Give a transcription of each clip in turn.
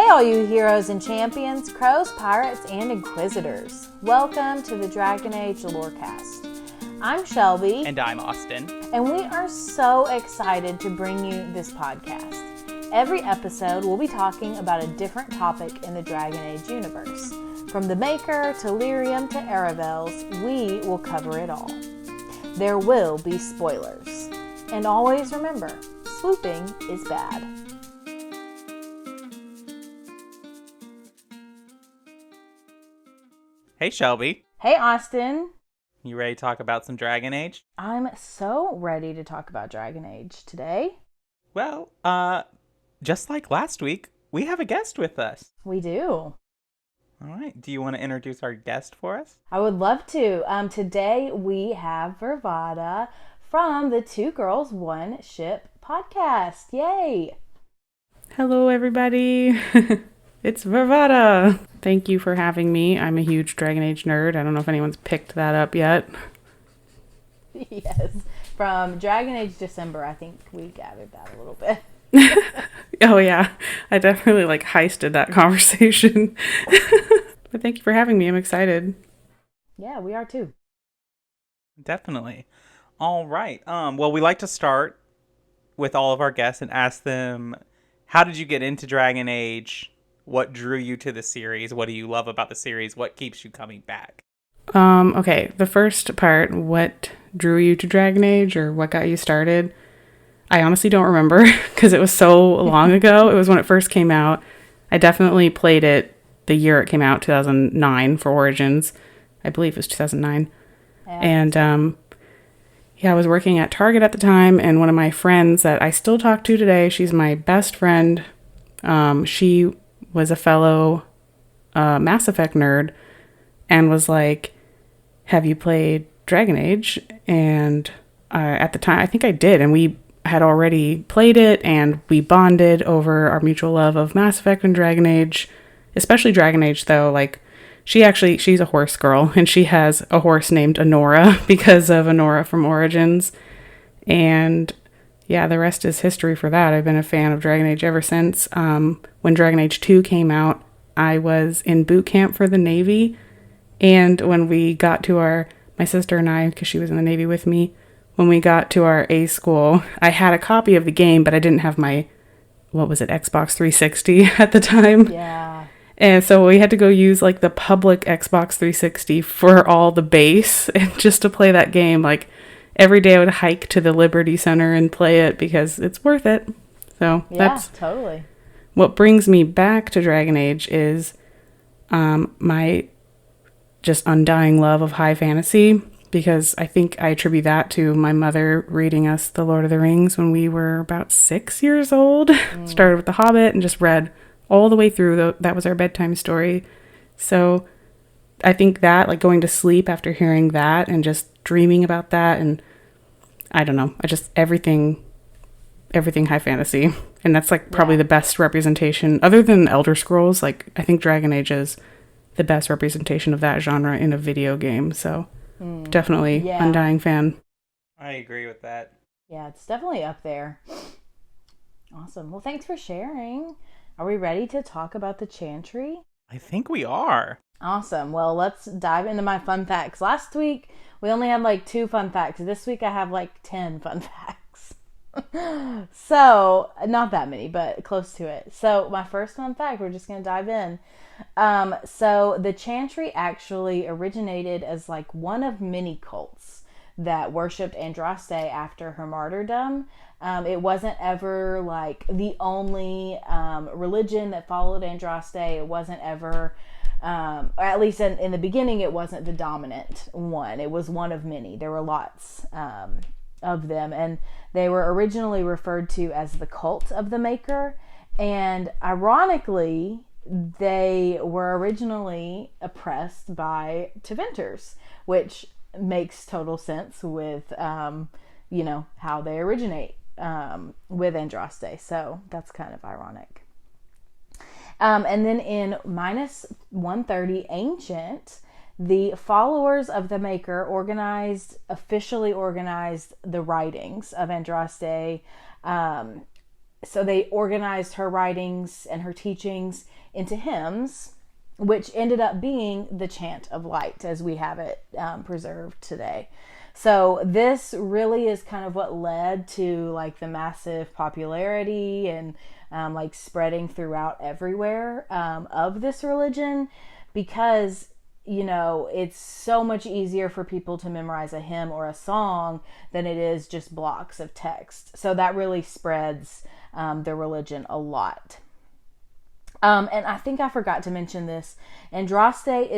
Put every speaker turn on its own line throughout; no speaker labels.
Hey all you heroes and champions, crows, pirates, and inquisitors. Welcome to the Dragon Age Lorecast. I'm Shelby.
And I'm Austin.
And we are so excited to bring you this podcast. Every episode we'll be talking about a different topic in the Dragon Age universe. From the Maker to Lyrium to Aravels, we will cover it all. There will be spoilers. And always remember, swooping is bad.
Hey, Shelby.
Hey, Austin.
You ready to talk about some Dragon Age?
I'm so ready to talk about Dragon Age today.
Well, just like last week, we have a guest with us.
We do.
All right. Do you want to introduce our guest for us?
I would love to. Today we have Virvada from the Two Girls, One Ship podcast. Yay!
Hello, everybody. It's Virvada. Thank you for having me. I'm a huge Dragon Age nerd. I don't know if anyone's picked that up yet.
Yes. From Dragon Age December, I think we gathered that a little bit.
Oh, yeah. I definitely heisted that conversation. But thank you for having me. I'm excited.
Yeah, we are too.
Definitely. All right. Well, we like to start with all of our guests and ask them, how did you get into Dragon Age? What drew you to the series? What do you love about the series? What keeps you coming back?
Okay, the first part, what drew you to Dragon Age or what got you started? I honestly don't remember because it was so long ago. It was when it first came out. I definitely played it the year it came out, 2009 for Origins. I believe it was 2009. Yeah. And I was working at Target at the time, and one of my friends that I still talk to today, she's my best friend. She was a fellow Mass Effect nerd and was like, have you played Dragon Age? And at the time, I think I did. And we had already played it and we bonded over our mutual love of Mass Effect and Dragon Age, especially Dragon Age though. She's a horse girl and she has a horse named Honora because of Honora from Origins. And yeah, the rest is history for that. I've been a fan of Dragon Age ever since. When Dragon Age 2 came out, I was in boot camp for the Navy. And when we got to my sister and I, because she was in the Navy with me, when we got to our A school, I had a copy of the game, but I didn't have my, Xbox 360 at the time.
Yeah.
And so we had to go use the public Xbox 360 for all the base and just to play that game. Every day I would hike to the Liberty Center and play it because it's worth it. So
yeah,
that's
totally.
What brings me back to Dragon Age is my just undying love of high fantasy, because I think I attribute that to my mother reading us The Lord of the Rings when we were about 6 years old. Started with The Hobbit and just read all the way through. That was our bedtime story. So I think that, going to sleep after hearing that and just dreaming about that, and I don't know, everything high fantasy. And that's probably the best representation other than Elder Scrolls. I think Dragon Age is the best representation of that genre in a video game. So definitely undying fan.
I agree with that.
Yeah, it's definitely up there. Awesome. Well, thanks for sharing. Are we ready to talk about the Chantry?
I think we are.
Awesome. Well, let's dive into my fun facts. Last week, we only had 2 fun facts. This week, I have 10 fun facts. So, not that many, but close to it. So, my first fun fact, we're just going to dive in. So, the Chantry actually originated as one of many cults that worshipped Andraste after her martyrdom. It wasn't ever the only religion that followed Andraste. It wasn't ever, or at least in the beginning, it wasn't the dominant one. It was one of many. There were lots of them, and they were originally referred to as the cult of the Maker. And ironically, they were originally oppressed by Tevinters, which makes total sense with how they originate with Andraste. So that's kind of ironic. And then in -130 Ancient, the followers of the Maker officially organized the writings of Andraste So they organized her writings and her teachings into hymns, which ended up being the Chant of Light as we have it preserved today. So this really is kind of what led to like the massive popularity and like spreading throughout everywhere of this religion, because it's so much easier for people to memorize a hymn or a song than it is just blocks of text. So that really spreads the religion a lot. And I think I forgot to mention this. Andraste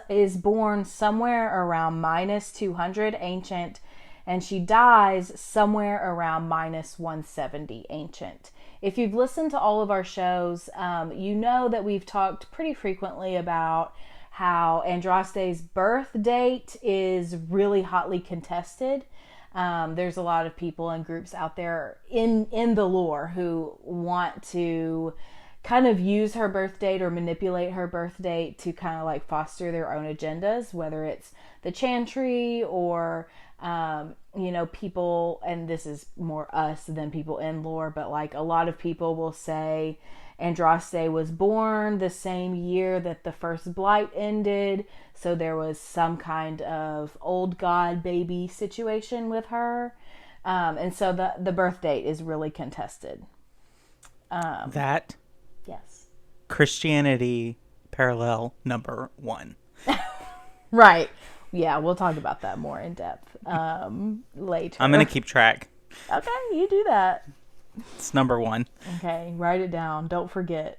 is born somewhere around minus 200 ancient, and she dies somewhere around minus 170 ancient. If you've listened to all of our shows, you know that we've talked pretty frequently about how Andraste's birth date is really hotly contested. There's a lot of people and groups out there in the lore who want to kind of use her birth date or manipulate her birth date to kind of like foster their own agendas, whether it's the Chantry or people, and this is more us than people in lore, but like a lot of people will say Andraste was born the same year that the first blight ended, so there was some kind of old god baby situation with her, and so the birth date is really contested.
That
Yes.
Christianity parallel number 1.
Right. Yeah, we'll talk about that more in depth later.
I'm going to keep track.
Okay, you do that.
It's number 1.
Okay, write it down. Don't forget.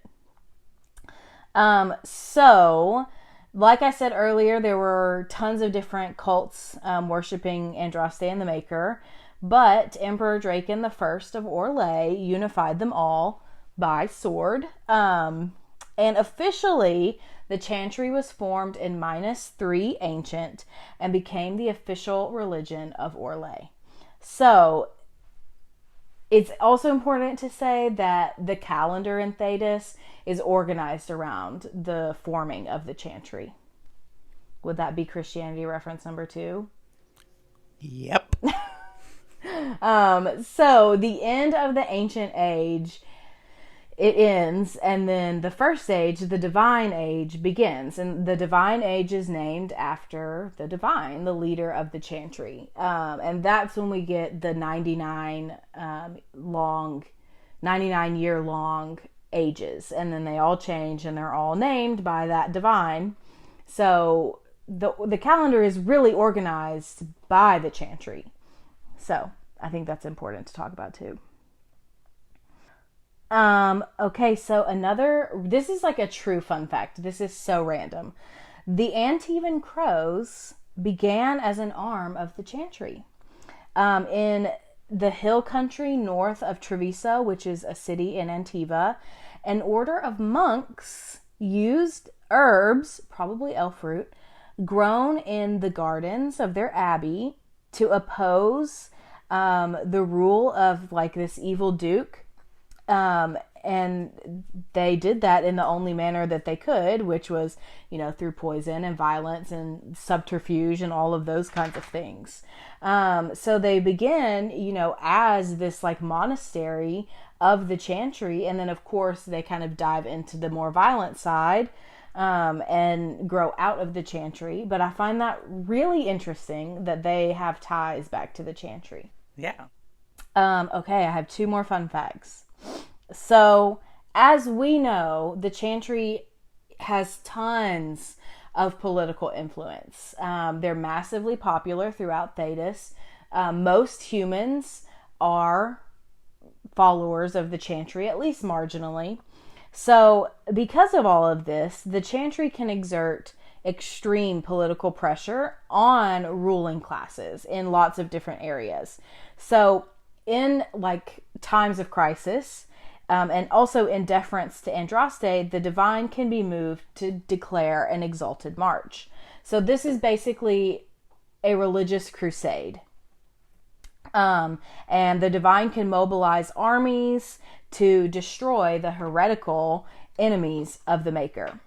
So, like I said earlier, there were tons of different cults worshiping Andraste and the Maker, but Emperor Draken I of Orlais unified them all by sword. And officially, the Chantry was formed in minus 3 ancient and became the official religion of Orlais. So, it's also important to say that the calendar in Thedas is organized around the forming of the Chantry. Would that be Christianity reference number 2?
Yep.
So the end of the ancient age, it ends, and then the first age, the divine age, begins. And the divine age is named after the divine, the leader of the Chantry. And that's when we get the 99 year long ages. And then they all change and they're all named by that divine. So the calendar is really organized by the Chantry. So I think that's important to talk about too. Okay, so this is like a true fun fact. This is so random. The Antivan Crows began as an arm of the Chantry. In the hill country north of Treviso, which is a city in Antiva, an order of monks used herbs, probably elf root, grown in the gardens of their abbey to oppose the rule of like this evil duke. And they did that in the only manner that they could, which was, through poison and violence and subterfuge and all of those kinds of things. So they begin, as this like monastery of the Chantry. And then of course they kind of dive into the more violent side, and grow out of the Chantry. But I find that really interesting that they have ties back to the Chantry.
Yeah.
Okay, I have 2 more fun facts. So, as we know, the Chantry has tons of political influence. They're massively popular throughout Thedas. Most humans are followers of the Chantry, at least marginally. So, because of all of this, the Chantry can exert extreme political pressure on ruling classes in lots of different areas. So, in like times of crisis, and also in deference to Andraste, the divine can be moved to declare an exalted march. So this is basically a religious crusade. And the divine can mobilize armies to destroy the heretical enemies of the Maker.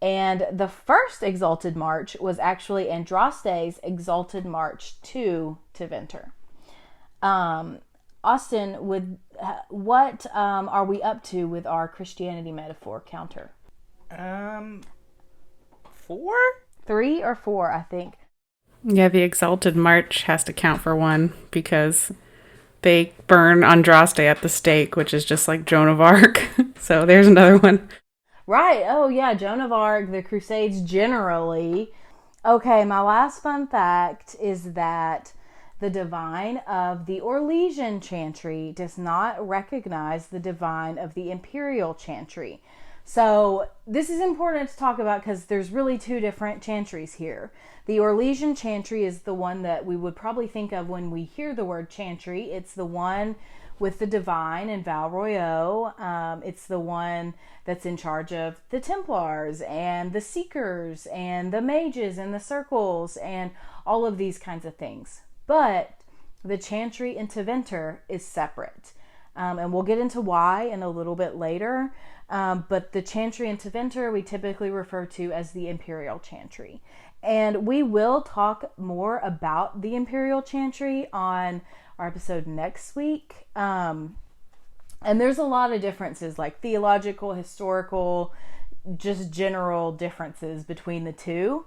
And the first exalted march was actually Andraste's exalted march to Tevinter. Austin, would what are we up to with our Christianity metaphor counter?
4?
3 or 4, I think.
Yeah, the Exalted March has to count for 1, because they burn Andraste at the stake, which is just like Joan of Arc. So there's another one.
Right. Oh, yeah. Joan of Arc, the Crusades generally. Okay, my last fun fact is that the divine of the Orlesian Chantry does not recognize the divine of the Imperial Chantry. So this is important to talk about because there's really 2 different chantries here. The Orlesian Chantry is the one that we would probably think of when we hear the word chantry. It's the one with the divine and Val Royeaux. It's the one that's in charge of the Templars and the Seekers and the Mages and the Circles and all of these kinds of things. But the Chantry in Tevinter is separate. And we'll get into why in a little bit later. But the Chantry in Tevinter we typically refer to as the Imperial Chantry. And we will talk more about the Imperial Chantry on our episode next week. And there's a lot of differences, like theological, historical, just general differences between the 2.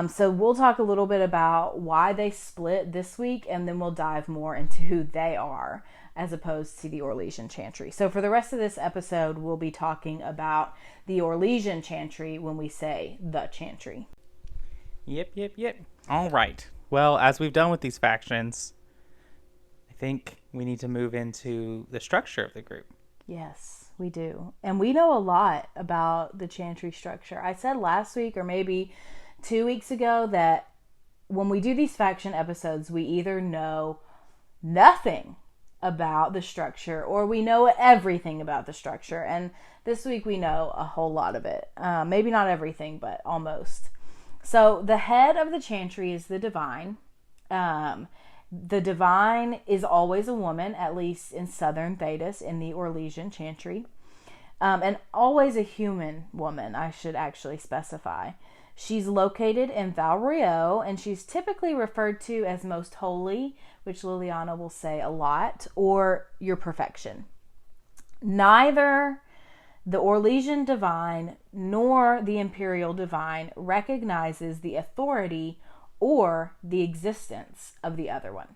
So we'll talk a little bit about why they split this week, and then we'll dive more into who they are as opposed to the Orlesian Chantry. So for the rest of this episode, we'll be talking about the Orlesian Chantry when we say the Chantry.
Yep. All right. Well, as we've done with these factions, I think we need to move into the structure of the group.
Yes, we do. And we know a lot about the Chantry structure. I said last week or maybe 2 weeks ago that when we do these faction episodes, we either know nothing about the structure or we know everything about the structure. And this week we know a whole lot of it. Maybe not everything, but almost. So the head of the Chantry is the divine. The divine is always a woman, at least in southern Thedas in the Orlesian Chantry. And always a human woman, I should actually specify. She's located in Val Royeaux, and she's typically referred to as most holy, which Liliana will say a lot, or your perfection. Neither the Orlesian divine nor the Imperial divine recognizes the authority or the existence of the other one.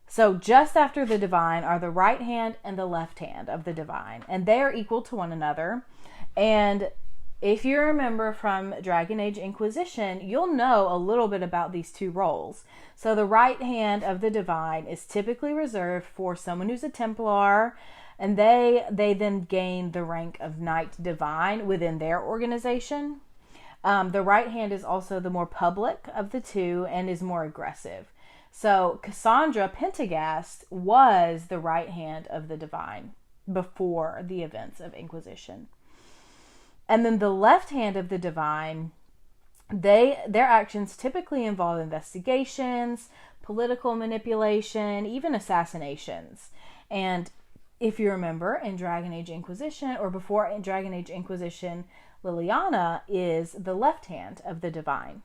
So just after the divine are the right hand and the left hand of the divine, and they are equal to one another. And if you remember from Dragon Age Inquisition, you'll know a little bit about these 2 roles. So the right hand of the divine is typically reserved for someone who's a Templar, and they then gain the rank of Knight Divine within their organization. The right hand is also the more public of the 2 and is more aggressive. So Cassandra Pentagast was the right hand of the divine before the events of Inquisition. And then the left hand of the divine, their actions typically involve investigations, political manipulation, even assassinations. And if you remember in Dragon Age Inquisition, or before in Dragon Age Inquisition, Liliana is the left hand of the divine.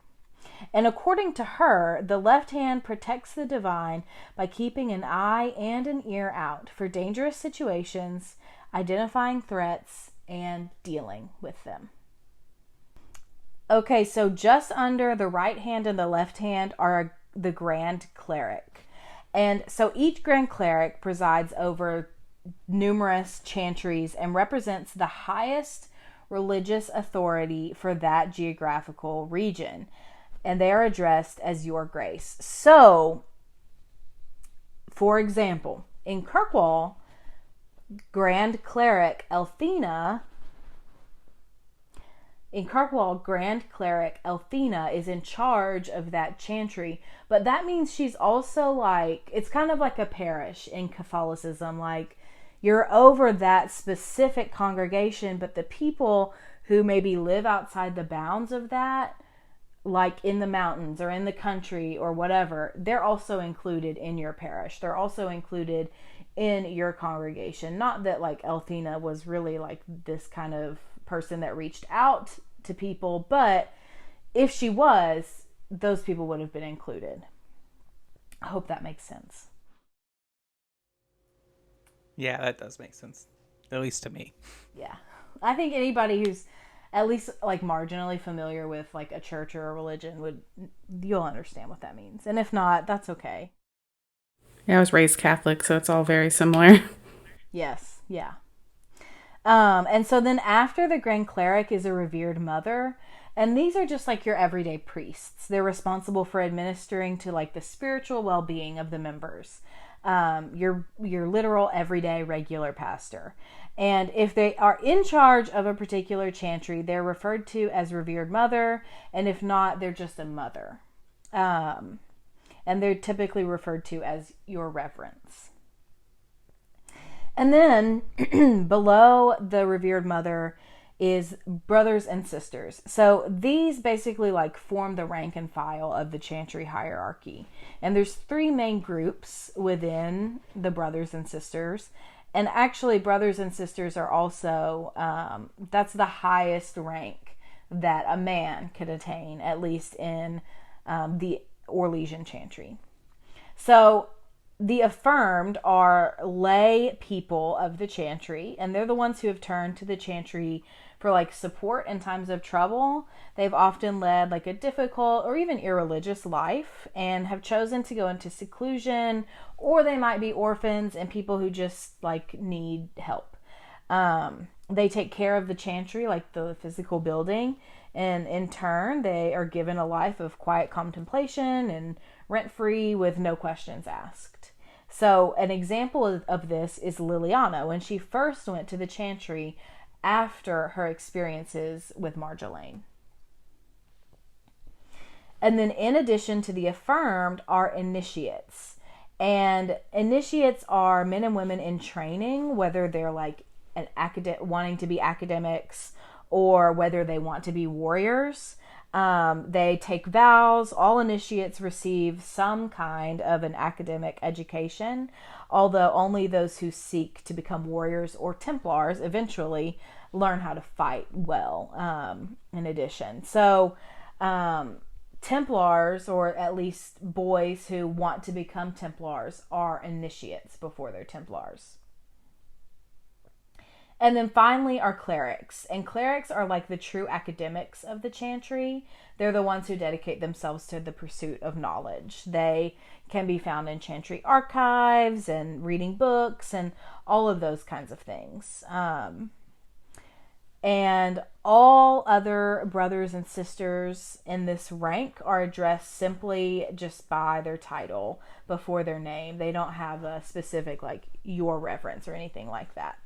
And according to her, the left hand protects the divine by keeping an eye and an ear out for dangerous situations, identifying threats, and dealing with them. Okay, so just under the right hand and the left hand are the Grand Cleric. And so each Grand Cleric presides over numerous chantries and represents the highest religious authority for that geographical region. And they are addressed as Your Grace. So, for example, in Kirkwall, Grand Cleric Elthina is in charge of that chantry, but that means she's also it's kind of like a parish in Catholicism. Like, you're over that specific congregation, but the people who maybe live outside the bounds of that, like in the mountains or in the country or whatever, they're also included in your parish. They're also included in your congregation. Not that Elthina was really this kind of person that reached out to people, but if she was, those people would have been included. I hope that makes sense.
Yeah, that does make sense. At least to me.
Yeah. I think anybody who's at least like marginally familiar with like a church or a religion you'll understand what that means. And if not, that's okay.
Yeah, I was raised Catholic, so it's all very similar.
Yes. Yeah. And so then after the Grand Cleric is a revered mother, and these are just like your everyday priests. They're responsible for administering to like the spiritual well-being of the members. Your literal everyday regular pastor. And if they are in charge of a particular chantry, they're referred to as revered mother, and if not, they're just a mother. And they're typically referred to as your reverence. And then below the revered mother is brothers and sisters. So these basically like form the rank and file of the chantry hierarchy. And there's 3 main groups within the brothers and sisters. And actually brothers and sisters are also, that's the highest rank that a man could attain, at least in the Orlesian Chantry. So the affirmed are lay people of the chantry, and they're the ones who have turned to the chantry for like support in times of trouble. They've often led like a difficult or even irreligious life and have chosen to go into seclusion, or they might be orphans and people who just like need help. They take care of the chantry, like the physical building, and in turn they are given a life of quiet contemplation and rent-free with no questions asked. So an example of this is Liliana when she first went to the chantry after her experiences with Marjolaine. And then in addition to the affirmed are initiates. And initiates are men and women in training, whether they're like wanting to be academics or whether they want to be warriors. They take vows. All initiates receive some kind of an academic education, although only those who seek to become warriors or Templars eventually learn how to fight well, in addition. So Templars, or at least boys who want to become Templars, are initiates before they're Templars. And then finally are clerics. And clerics are like the true academics of the chantry. They're the ones who dedicate themselves to the pursuit of knowledge. They can be found in chantry archives and reading books and all of those kinds of things. And all other brothers and sisters in this rank are addressed simply just by their title before their name. They don't have a specific like your reverence or anything like that.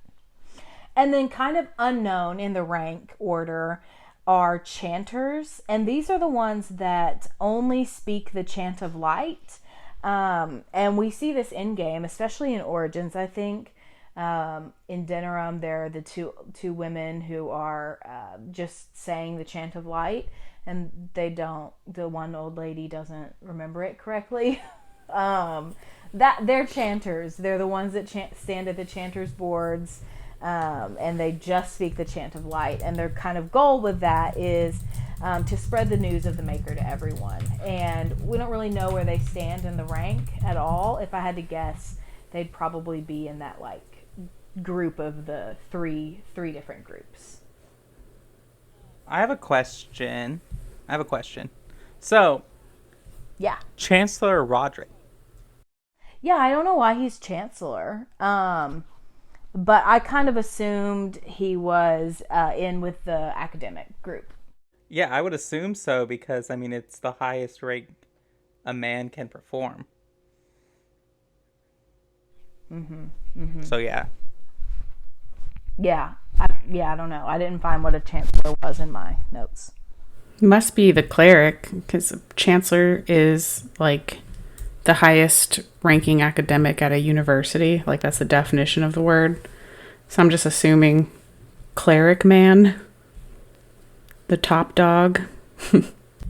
And then kind of unknown in the rank order are chanters. And these are the ones that only speak the chant of light. And we see this in game, especially in Origins, I think. In Denerim, there are the two women who are just saying the chant of light. And the one old lady doesn't remember it correctly. They're chanters. They're the ones that stand at the chanters' boards. And they just speak the chant of light, and their kind of goal with that is to spread the news of the Maker to everyone. And we don't really know where they stand in the rank at all. If I had to guess, they'd probably be in that like group of the three different groups.
I have a question. So,
yeah,
Chancellor Roderick.
Yeah, I don't know why he's Chancellor. But I kind of assumed he was in with the academic group.
Yeah, I would assume so because, I mean, it's the highest rank a man can perform. So, yeah.
Yeah, I don't know. I didn't find what a chancellor was in my notes.
Must be the cleric, because chancellor is like the highest ranking academic at a university. Like, that's the definition of the word. So I'm just assuming cleric man, the top dog.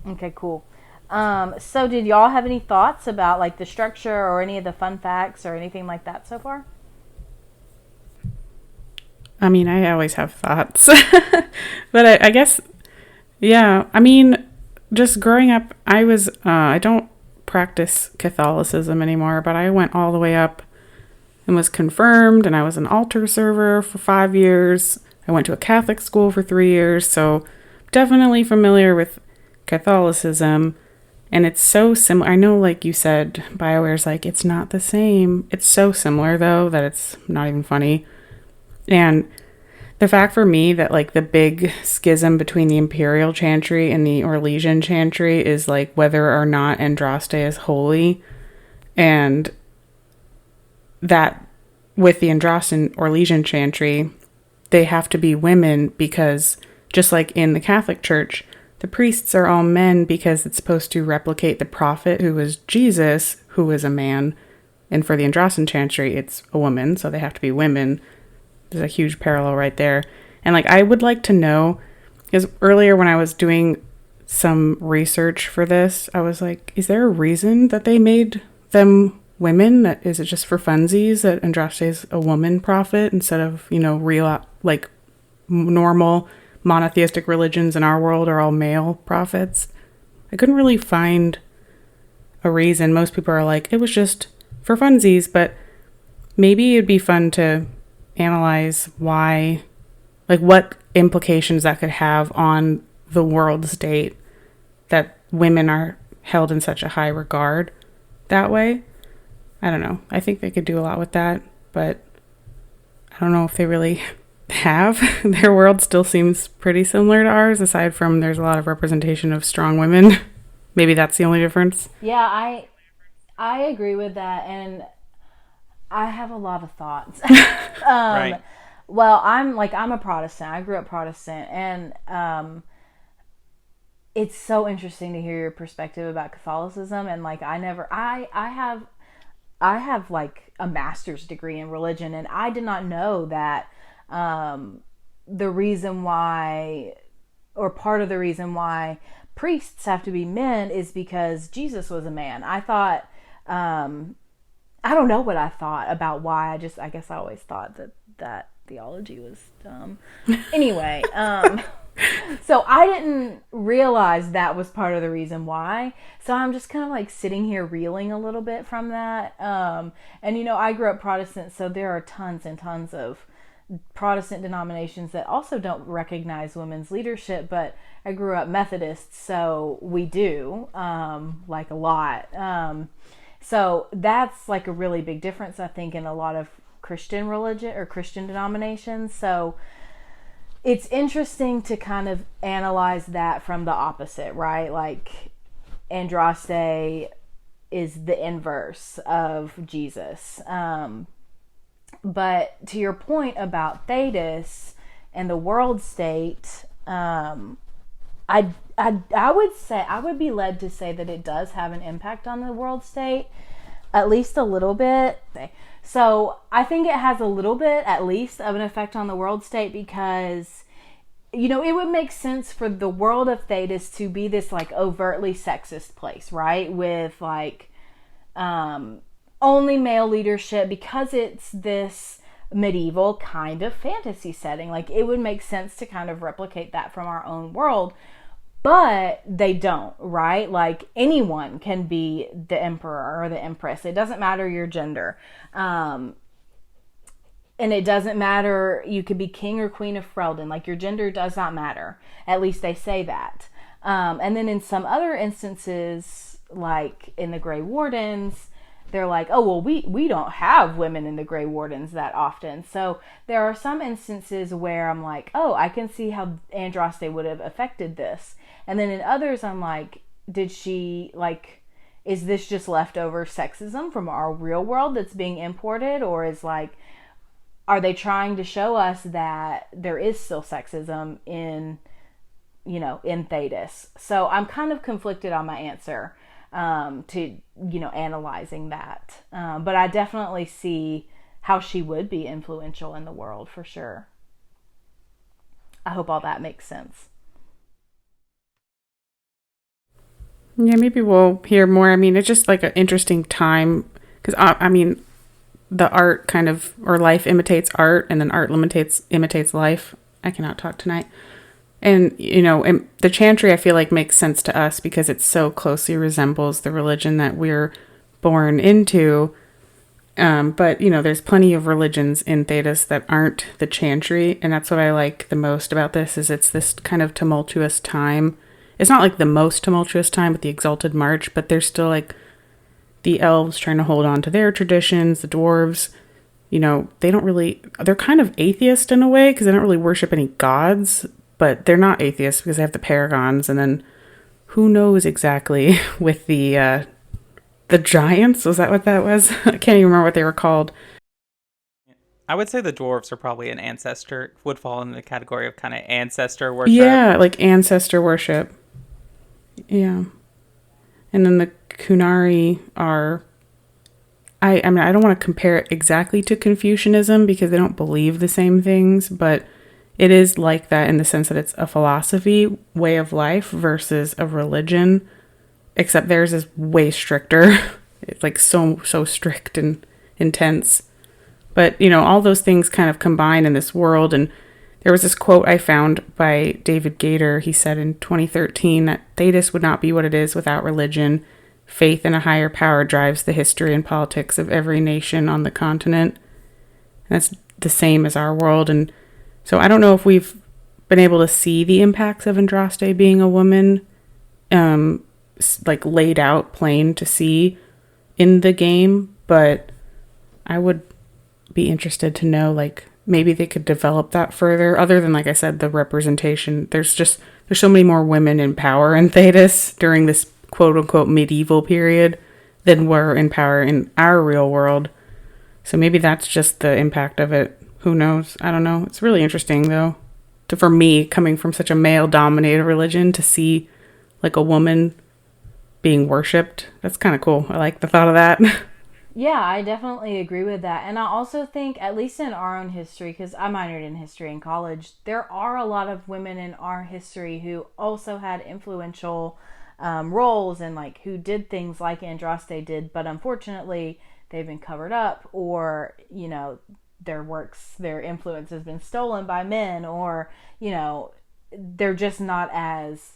Okay, cool. So did y'all have any thoughts about like the structure or any of the fun facts or anything like that so far?
I mean, I always have thoughts. But I guess, yeah. I mean, just growing up, I don't practice Catholicism anymore, but I went all the way up and was confirmed, and I was an altar server for 5 years. I went to a Catholic school for 3 years, so definitely familiar with Catholicism. And it's so similar. I know, like you said, BioWare's like, it's not the same. It's so similar, though, that it's not even funny. And the fact for me that, like, the big schism between the Imperial Chantry and the Orlesian Chantry is, like, whether or not Andraste is holy. And that with the Andraste and Orlesian Chantry, they have to be women because, just like in the Catholic Church, the priests are all men because it's supposed to replicate the prophet who was Jesus, who was a man. And for the Andraste Chantry, it's a woman, so they have to be women. There's a huge parallel right there. And, like, I would like to know, because earlier when I was doing some research for this, I was like, is there a reason that they made them women? Is it just for funsies that Andraste is a woman prophet instead of, real, like, normal monotheistic religions in our world are all male prophets? I couldn't really find a reason. Most people are like, it was just for funsies, but maybe it'd be fun to analyze why, like, what implications that could have on the world state that women are held in such a high regard that way. I don't know. I think they could do a lot with that, but I don't know if they really have. Their world still seems pretty similar to ours, aside from there's a lot of representation of strong women. Maybe that's the only difference.
Yeah, I agree with that, and I have a lot of thoughts.
Right.
Well, I'm a Protestant. I grew up Protestant, and it's so interesting to hear your perspective about Catholicism. And, like, I have like a master's degree in religion, and I did not know that the reason why, or part of the reason why priests have to be men is because Jesus was a man. I thought, I don't know what I thought about why. I guess I always thought that theology was dumb. Anyway, so I didn't realize that was part of the reason why. So I'm just kind of like sitting here reeling a little bit from that. And I grew up Protestant, so there are tons and tons of Protestant denominations that also don't recognize women's leadership, but I grew up Methodist, so we do, like, a lot. So that's like a really big difference, I think, in a lot of Christian religion or Christian denominations. So it's interesting to kind of analyze that from the opposite, right? Like, Andraste is the inverse of Jesus. But to your point about Thedas and the world state, I would say, I would be led to say that it does have an impact on the world state, at least a little bit. So I think it has a little bit, at least, of an effect on the world state because, it would make sense for the world of Thedas to be this, like, overtly sexist place, right? With, like, only male leadership, because it's this medieval kind of fantasy setting. Like, it would make sense to kind of replicate that from our own world, but they don't, right? Like, anyone can be the emperor or the empress. It doesn't matter your gender. And it doesn't matter, you could be king or queen of Freldon. Like, your gender does not matter. At least they say that. And then in some other instances, like in the Grey Wardens, they're like, oh, well, we don't have women in the Grey Wardens that often. So there are some instances where I'm like, oh, I can see how Andraste would have affected this. And then in others, I'm like, did she, like, is this just leftover sexism from our real world that's being imported? Or is, like, are they trying to show us that there is still sexism in Thedas? So I'm kind of conflicted on my answer to, analyzing that. But I definitely see how she would be influential in the world, for sure. I hope all that makes sense.
Yeah, maybe we'll hear more. I mean, it's just like an interesting time because, the art kind of, or life imitates art, and then art imitates life. I cannot talk tonight. And, the chantry, I feel like, makes sense to us because it so closely resembles the religion that we're born into. But, there's plenty of religions in Thedas that aren't the Chantry, and that's what I like the most about this, is it's this kind of tumultuous time. It's not like the most tumultuous time with the Exalted March, but there's still like the elves trying to hold on to their traditions, the dwarves, they're kind of atheist in a way because they don't really worship any gods, but they're not atheists because they have the paragons, and then who knows exactly with the giants? Was that what that was? I can't even remember what they were called.
I would say the dwarves are probably would fall in the category of kind of ancestor worship.
Yeah, like ancestor worship. Yeah. And then the Kunari are, I mean, I don't want to compare it exactly to Confucianism because they don't believe the same things, but it is like that in the sense that it's a philosophy, way of life versus a religion. Except theirs is way stricter. It's like so strict and intense. But, all those things kind of combine in this world. And there was this quote I found by David Gator. He said in 2013 that Thedas would not be what it is without religion. Faith in a higher power drives the history and politics of every nation on the continent. And that's the same as our world. And so I don't know if we've been able to see the impacts of Andraste being a woman, like laid out plain to see in the game, but I would be interested to know, like, maybe they could develop that further, other than, like I said, the representation. There's so many more women in power in Thedas during this quote-unquote medieval period than were in power in our real world. So maybe that's just the impact of it. Who knows? I don't know. It's really interesting, though, for me, coming from such a male-dominated religion, to see, like, a woman being worshipped. That's kind of cool. I like the thought of that.
Yeah, I definitely agree with that. And I also think, at least in our own history, because I minored in history in college, there are a lot of women in our history who also had influential roles and like who did things like Andraste did, but unfortunately they've been covered up, or, their influence has been stolen by men, or, they're just not as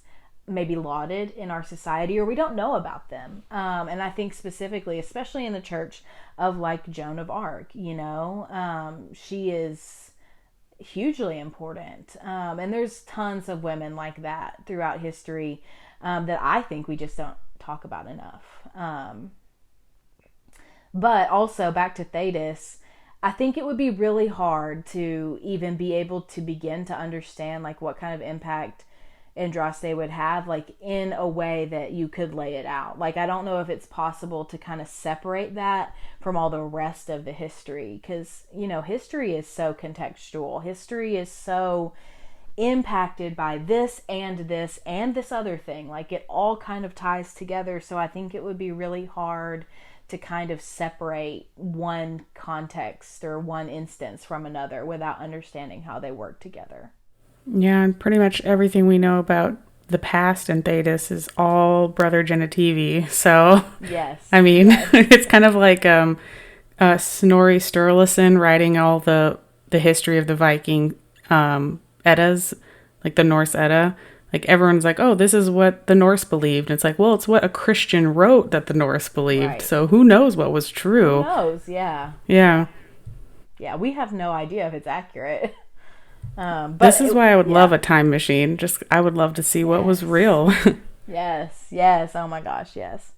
maybe lauded in our society, or we don't know about them. And I think specifically, especially in the church, of like Joan of Arc, she is hugely important. And there's tons of women like that throughout history that I think we just don't talk about enough. But also back to Thedas, I think it would be really hard to even be able to begin to understand like what kind of impact Andraste would have, like in a way that you could lay it out. Like, I don't know if it's possible to kind of separate that from all the rest of the history, because, history is so contextual. History is so impacted by this and this and this other thing. Like, it all kind of ties together. So I think it would be really hard to kind of separate one context or one instance from another without understanding how they work together.
Yeah, and pretty much everything we know about the past in Thedas is all Brother Genitivi. So,
yes.
I mean, yes. It's kind of like Snorri Sturluson writing all the history of the Viking Eddas, like the Norse Edda. Like, everyone's like, oh, this is what the Norse believed. And it's like, well, it's what a Christian wrote that the Norse believed. Right. So who knows what was true?
Who knows? Yeah.
Yeah.
Yeah, we have no idea if it's accurate.
But this is why I would love a time machine. Just, I would love to see what was real.
Yes. Oh my gosh, yes.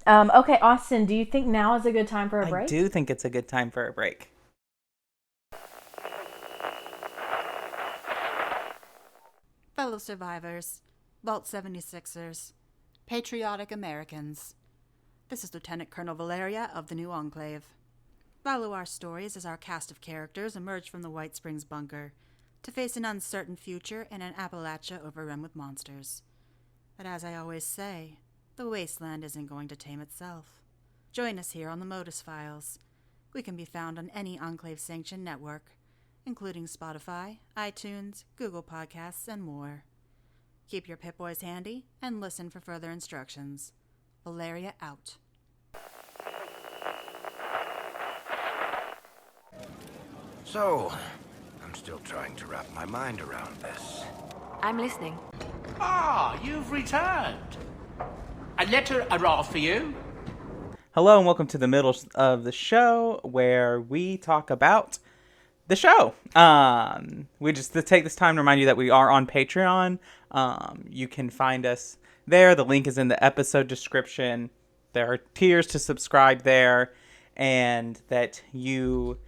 Okay, Austin, do you think now is a good time for a break?
I do think it's a good time for a break.
Fellow survivors, Vault 76ers, patriotic Americans. This is Lieutenant Colonel Valeria of the New Enclave. Follow our stories as our cast of characters emerge from the White Springs bunker to face an uncertain future in an Appalachia overrun with monsters. But as I always say, the wasteland isn't going to tame itself. Join us here on the Modus Files. We can be found on any Enclave-sanctioned network, including Spotify, iTunes, Google Podcasts, and more. Keep your Pip-Boys handy and listen for further instructions. Valeria out.
So, I'm still trying to wrap my mind around this.
I'm listening.
Ah, you've returned. A letter arrived for you.
Hello and welcome to the middle of the show where we talk about the show. We just to take this time to remind you that we are on Patreon. You can find us there. The link is in the episode description. There are tiers to subscribe there, and that you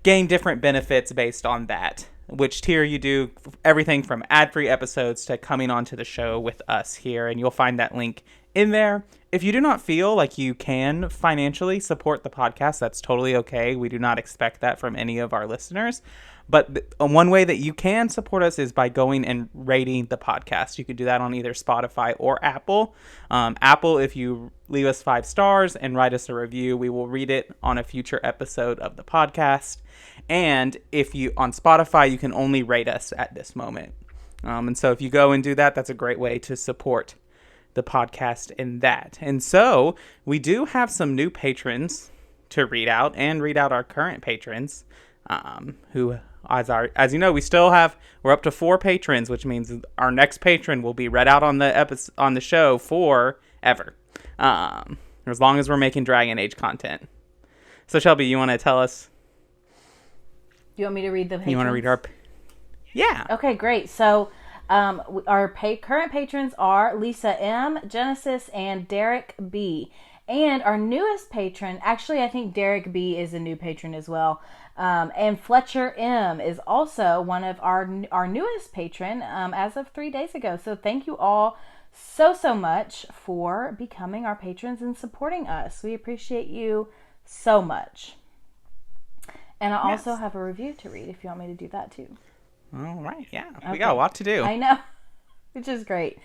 gain different benefits based on that. Which tier you do, everything from ad-free episodes to coming onto the show with us here, and you'll find that link in there. If you do not feel like you can financially support the podcast, that's totally okay. We do not expect that from any of our listeners. But one way that you can support us is by going and rating the podcast. You can do that on either Spotify or Apple. Apple, if you leave us 5 stars and write us a review, we will read it on a future episode of the podcast. And if you on Spotify, you can only rate us at this moment. And so if you go and do that, that's a great way to support the podcast in that. And so we do have some new patrons to read out and read out our current patrons, who as you know, we're up to 4 patrons, which means our next patron will be read out on the show forever, as long as we're making Dragon Age content. So Shelby, you want to tell us?
You want me to read the patrons?
You want to read our? Yeah.
Okay, great. So our current patrons are Lisa M, Genesis, and Derek B. And our newest patron, actually, I think Derek B is a new patron as well. And Fletcher M is also one of our newest patron as of 3 days ago. So thank you all so much for becoming our patrons and supporting us. We appreciate you so much. And I also have a review to read if you want me to do that too.
All right. Yeah.
Okay.
We got a lot to do.
I know, which is great.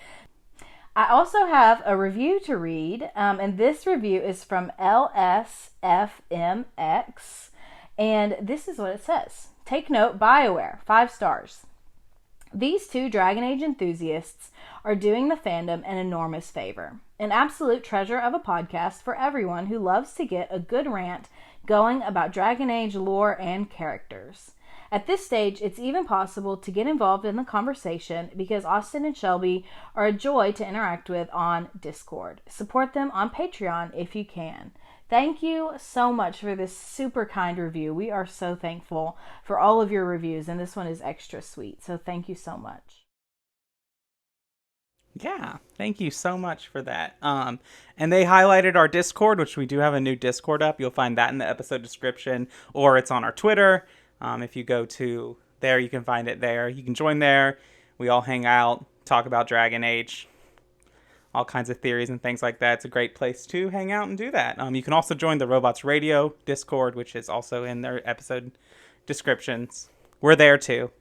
I also have a review to read, and this review is from LSFMX, and this is what it says. Take note, BioWare, 5 stars. These 2 Dragon Age enthusiasts are doing the fandom an enormous favor. An absolute treasure of a podcast for everyone who loves to get a good rant going about Dragon Age lore and characters. At this stage, it's even possible to get involved in the conversation because Austin and Shelby are a joy to interact with on Discord. Support them on Patreon if you can. Thank you so much for this super kind review. We are so thankful for all of your reviews, and this one is extra sweet. So thank you so much.
Yeah, thank you so much for that. And they highlighted our Discord, which we do have a new Discord up. You'll find that in the episode description, or it's on our Twitter. If you go to there, you can find it there. You can join there. We all hang out, talk about Dragon Age, all kinds of theories and things like that. It's a great place to hang out and do that. You can also join the Robots Radio Discord, which is also in their episode descriptions. We're there too.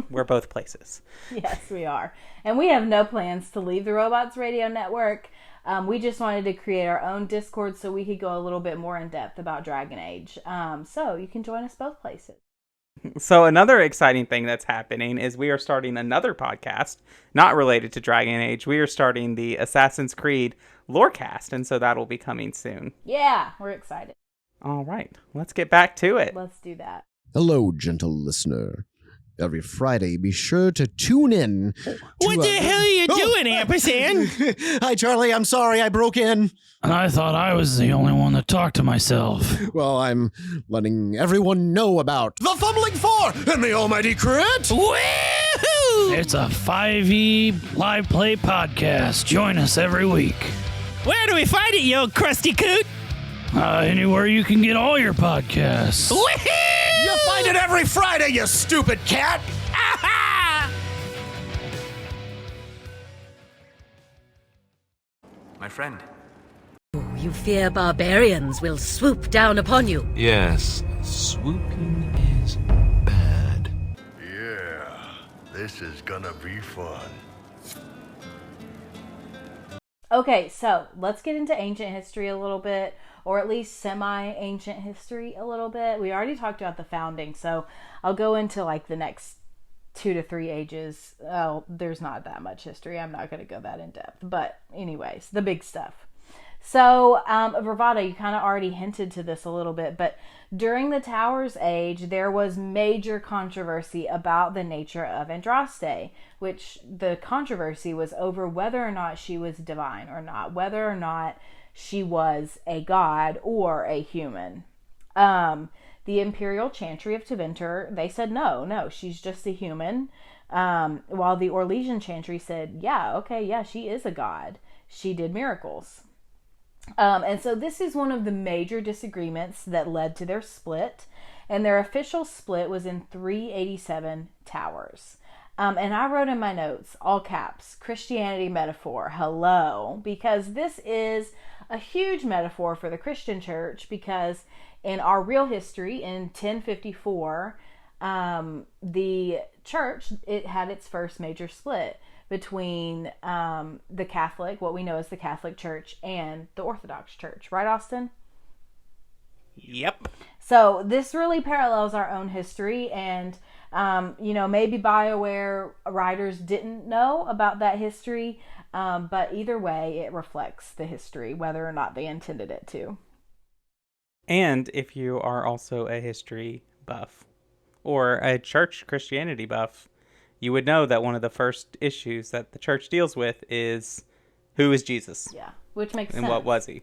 We're both places.
Yes, we are. And we have no plans to leave the Robots Radio Network. We just wanted to create our own Discord so we could go a little bit more in depth about Dragon Age. So you can join us both places.
So another exciting thing that's happening is we are starting another podcast, not related to Dragon Age. We are starting the Assassin's Creed Lorecast, and so that'll be coming soon.
Yeah, we're excited.
All right, let's get back to it.
Let's do that.
Hello, gentle listener. Every Friday, be sure to tune in.
What the hell are you doing, Ampersand?
Hi, Charlie. I'm sorry I broke in.
I thought I was the only one that talked to myself.
Well, I'm letting everyone know about the Fumbling Four and the Almighty Crit.
Woohoo! It's a 5e live play podcast. Join us every week. Where do we find it, you old crusty coot? Anywhere you can get all your podcasts. Woohoo!
You find it every Friday, you stupid cat.
Aha!
My friend.
You fear barbarians will swoop down upon you.
Yes, swooping is bad.
Yeah, this is gonna be fun.
Okay, so let's get into ancient history a little bit, or at least semi-ancient history a little bit. We already talked about the founding, so I'll go into like the next 2 to 3 ages. Oh, there's not that much history. I'm not going to go that in depth. But anyways, the big stuff. So, Virvada, you kind of already hinted to this a little bit, but during the Towers Age, there was major controversy about the nature of Andraste, which the controversy was over whether or not she was divine or not, whether or not she was a god or a human. The Imperial Chantry of Tevinter, they said no, she's just a human. While the Orlesian Chantry said, yeah, she is a god. She did miracles. And so this is one of the major disagreements that led to their split. And their official split was in 387 towers. And I wrote in my notes, all caps, Christianity metaphor, hello. Because this is a huge metaphor for the Christian church, because in our real history, in 1054, the church, it had its first major split between the Catholic, what we know as the Catholic Church, and the Orthodox Church. Right, Austin?
Yep.
So this really parallels our own history, and maybe BioWare writers didn't know about that history, but either way, it reflects the history, whether or not they intended it to.
And if you are also a history buff or a church Christianity buff, you would know that one of the first issues that the church deals with is, who is Jesus?
Yeah, which makes sense.
And what was he?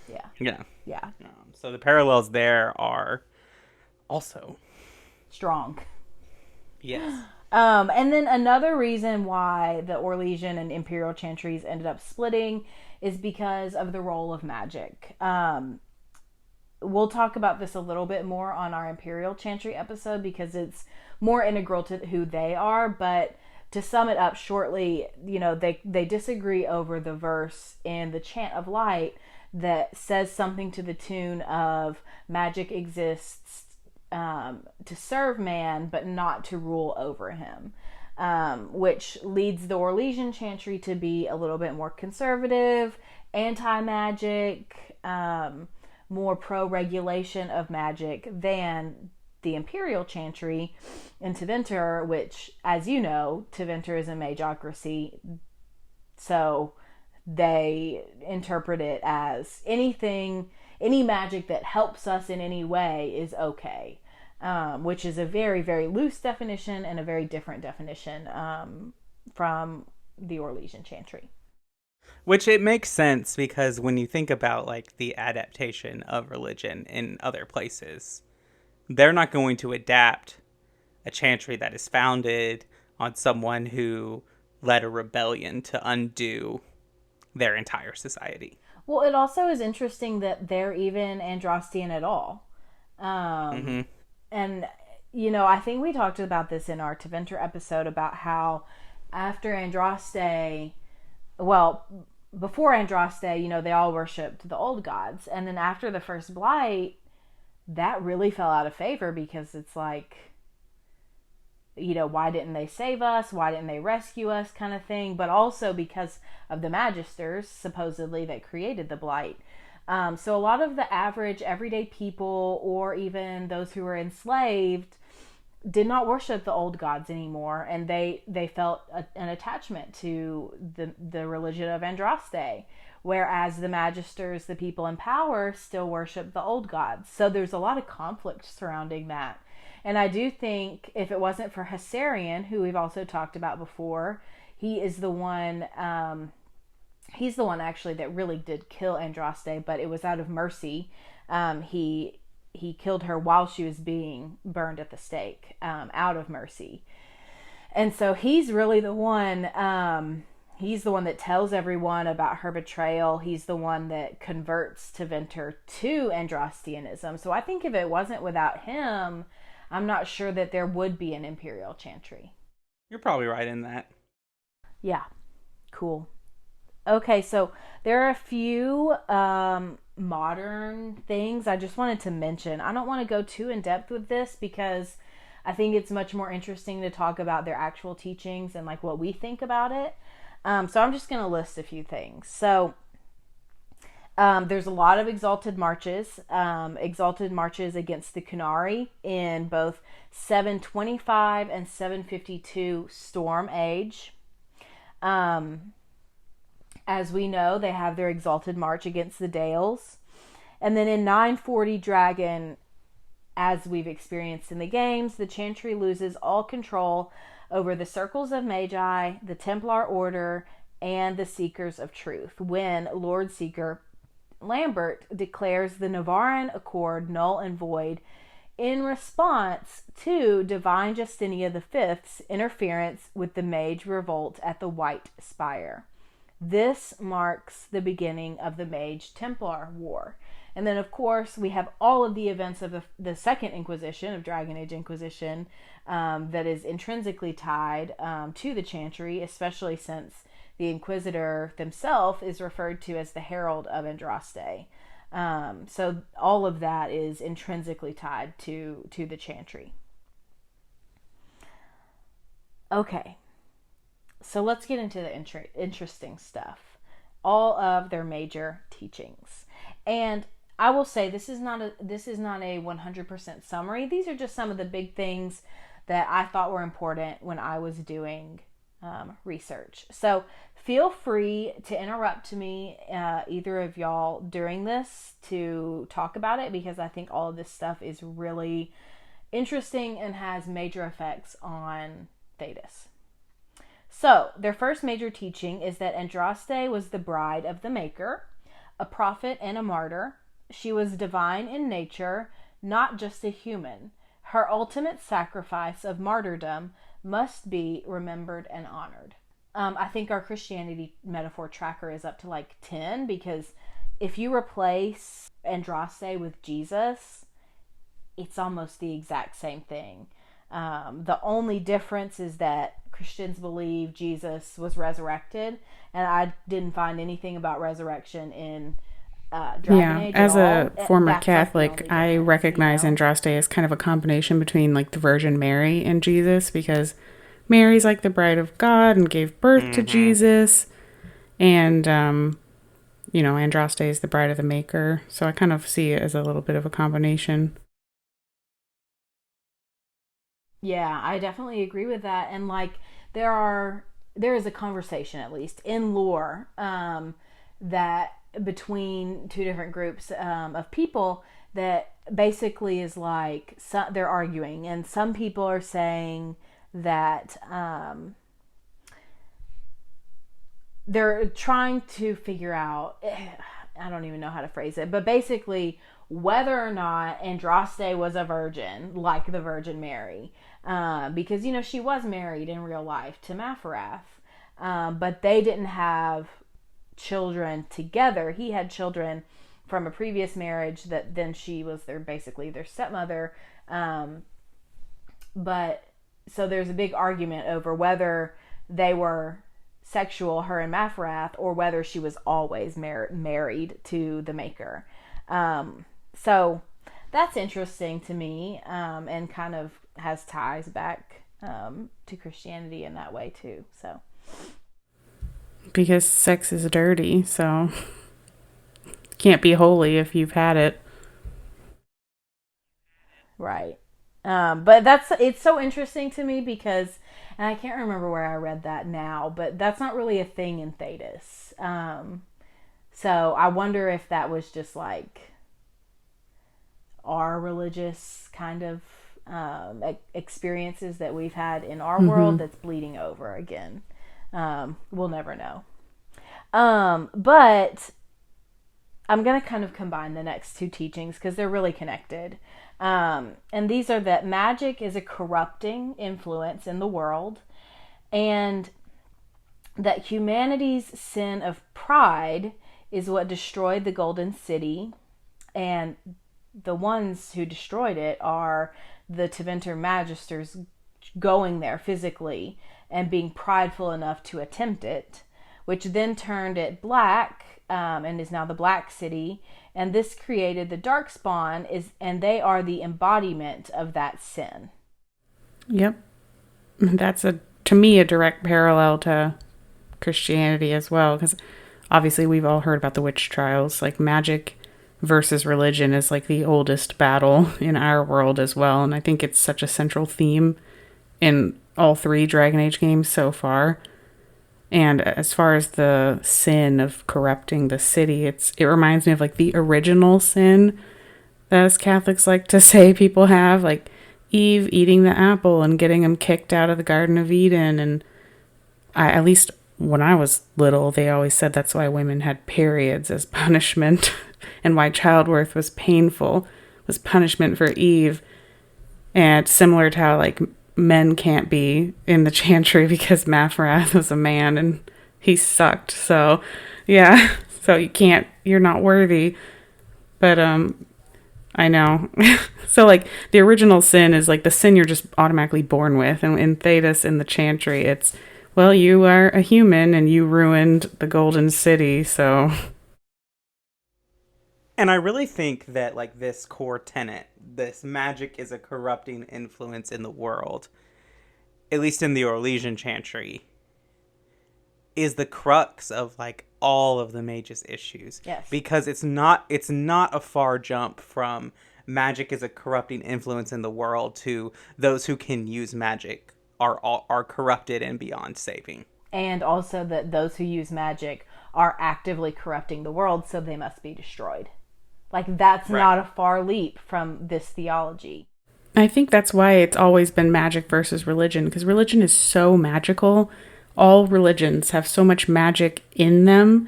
Yeah.
So the parallels there are also
strong.
Yes.
And then another reason why the Orlesian and Imperial Chantries ended up splitting is because of the role of magic. We'll talk about this a little bit more on our Imperial Chantry episode because it's more integral to who they are. But to sum it up shortly, they disagree over the verse in the Chant of Light that says something to the tune of magic exists to serve man, but not to rule over him, which leads the Orlesian Chantry to be a little bit more conservative, anti-magic, more pro-regulation of magic than the Imperial Chantry in Tevinter, which, as you know, Tevinter is a magocracy, so they interpret it as any magic that helps us in any way is okay, which is a very, very loose definition and a very different definition from the Orlesian Chantry.
Which it makes sense because when you think about like the adaptation of religion in other places, they're not going to adapt a chantry that is founded on someone who led a rebellion to undo their entire society.
Well, it also is interesting that they're even Andrastian at all. And, I think we talked about this in our Tevinter episode about how after Andraste, before Andraste, they all worshipped the old gods. And then after the first blight, that really fell out of favor because it's like, why didn't they save us? Why didn't they rescue us kind of thing? But also because of the magisters, supposedly, that created the blight. So a lot of the average everyday people or even those who were enslaved did not worship the old gods anymore. And they felt an attachment to the religion of Andraste. Whereas the magisters, the people in power, still worship the old gods. So there's a lot of conflict surrounding that. And I do think if it wasn't for Hessarian, who we've also talked about before, he is the one, he's the one actually that really did kill Andraste, but it was out of mercy. He killed her while she was being burned at the stake, out of mercy. And so he's really the one, he's the one that tells everyone about her betrayal. He's the one that converts Tevinter to Andrastianism. So I think if it wasn't without him, I'm not sure that there would be an Imperial Chantry.
You're probably right in that.
Yeah. Cool. Okay, so there are a few modern things I just wanted to mention. I don't want to go too in depth with this because I think it's much more interesting to talk about their actual teachings and like what we think about it. So I'm just going to list a few things. So there's a lot of exalted marches against the Kunari in both 725 and 752 Storm Age. As we know, they have their exalted march against the Dales. And then in 940 Dragon, as we've experienced in the games, the Chantry loses all control over the Circles of Magi, the Templar Order, and the Seekers of Truth when Lord Seeker Lambert declares the Navarran Accord null and void in response to Divine Justinia V's interference with the Mage revolt at the White Spire. This marks the beginning of the Mage Templar War. And then, of course, we have all of the events of the Second Inquisition, of Dragon Age Inquisition, that is intrinsically tied to the Chantry, especially since the Inquisitor himself is referred to as the Herald of Andraste. So all of that is intrinsically tied to the Chantry. Okay, so let's get into the interesting stuff. All of their major teachings. And I will say this is not a 100% summary. These are just some of the big things that I thought were important when I was doing research. So feel free to interrupt me, either of y'all, during this to talk about it, because I think all of this stuff is really interesting and has major effects on Thedas. So their first major teaching is that Andraste was the bride of the Maker, a prophet and a martyr. She was divine in nature, not just a human. Her ultimate sacrifice of martyrdom must be remembered and honored. I think our Christianity metaphor tracker is up to like 10, because if you replace Andraste with Jesus, it's almost the exact same thing. The only difference is that Christians believe Jesus was resurrected, and I didn't find anything about resurrection in Dragon Age
as a former
That's
Catholic, I recognize Andraste as kind of a combination between like the Virgin Mary and Jesus, because Mary's like the bride of God and gave birth to Jesus, and Andraste is the bride of the Maker. So I kind of see it as a little bit of a combination.
Yeah, I definitely agree with that. And like there is a conversation, at least in lore, that between two different groups of people that basically is like they're arguing, and some people are saying that they're trying to figure out, I don't even know how to phrase it, but basically whether or not Andraste was a virgin like the Virgin Mary, because she was married in real life to Mafarath, but they didn't have children together. He had children from a previous marriage that then she was basically their stepmother, but so there's a big argument over whether they were sexual, her and Mafarath, or whether she was always married to the Maker. So that's interesting to me, and kind of has ties back to Christianity in that way too. So
because sex is dirty, so can't be holy if you've had it.
Right. But it's so interesting to me because, and I can't remember where I read that now, but that's not really a thing in Thedas. So I wonder if that was just like our religious kind of experiences that we've had in our world that's bleeding over again. We'll never know. But I'm going to kind of combine the next two teachings because they're really connected. And these are that magic is a corrupting influence in the world, and that humanity's sin of pride is what destroyed the Golden City, and the ones who destroyed it are the Tevinter magisters going there physically and being prideful enough to attempt it, which then turned it black, and is now the Black City. And this created the Darkspawn, and they are the embodiment of that sin. Yep.
That's to me a direct parallel to Christianity as well, because obviously we've all heard about the witch trials. Like magic versus religion is like the oldest battle in our world as well, and I think it's such a central theme in all three Dragon Age games so far. And as far as the sin of corrupting the city, it reminds me of like the original sin that as Catholics like to say people have, like Eve eating the apple and getting him kicked out of the Garden of Eden. And at least when I was little, they always said that's why women had periods as punishment. and why childbirth was painful, was punishment for Eve. And similar to how, like, men can't be in the Chantry because Maphrath was a man and he sucked. So, yeah. So you're not worthy. But, I know. So, like, the original sin is, like, the sin you're just automatically born with. And in Thedas, in the Chantry, it's, well, you are a human and you ruined the Golden City, so...
And I really think that, like, this core tenet, this magic is a corrupting influence in the world, at least in the Orlesian Chantry, is the crux of, like, all of the mage's issues.
Yes.
Because it's not a far jump from magic is a corrupting influence in the world to those who can use magic are corrupted and beyond saving.
And also that those who use magic are actively corrupting the world, so they must be destroyed. Like, that's
Right.
not a far leap from this theology.
I think that's why it's always been magic versus religion, because religion is so magical. All religions have so much magic in them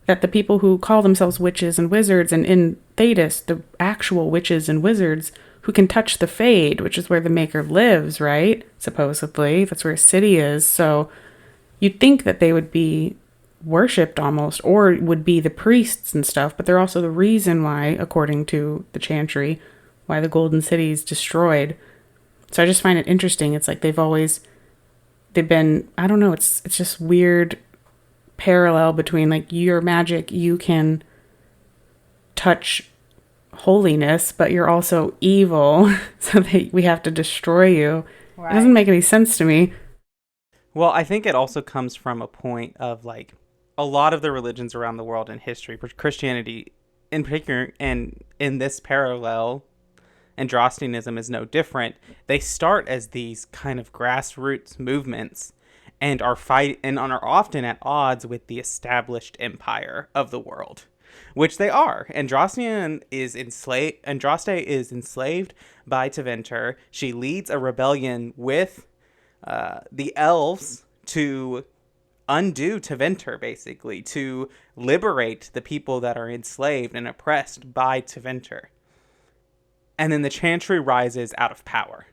that the people who call themselves witches and wizards, and in Thedas, the actual witches and wizards who can touch the Fade, which is where the Maker lives, right? Supposedly. That's where a city is. So you'd think that they would be worshipped almost, or would be the priests and stuff, but they're also the reason why, according to the Chantry, why the Golden City is destroyed. So I just find it interesting. It's like they've been, I don't know, it's just weird parallel between, like, your magic, you can touch holiness, but you're also evil, so we have to destroy you. Right. It doesn't make any sense to me.
Well, I think it also comes from a point of, like, a lot of the religions around the world in history, Christianity in particular, and in this parallel, Andrastianism is no different. They start as these kind of grassroots movements and are often at odds with the established empire of the world, which they are. Andraste is enslaved by Tevinter. She leads a rebellion with the elves to undo Tevinter, basically, to liberate the people that are enslaved and oppressed by Tevinter. And then the Chantry rises out of power.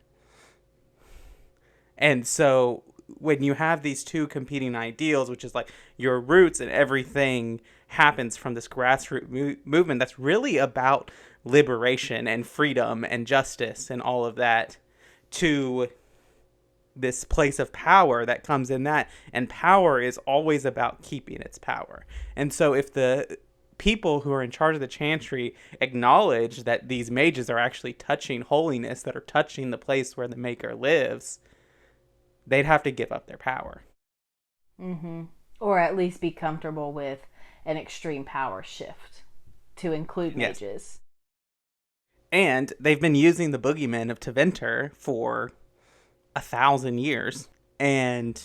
And so when you have these two competing ideals, which is like your roots and everything happens from this grassroots movement that's really about liberation and freedom and justice and all of that, to this place of power that comes in that, and power is always about keeping its power. And so if the people who are in charge of the Chantry acknowledge that these mages are actually touching holiness, that are touching the place where the Maker lives, they'd have to give up their power.
Mm-hmm. Or at least be comfortable with an extreme power shift to include mages. Yes.
And they've been using the boogeymen of Tevinter for 1,000 years, and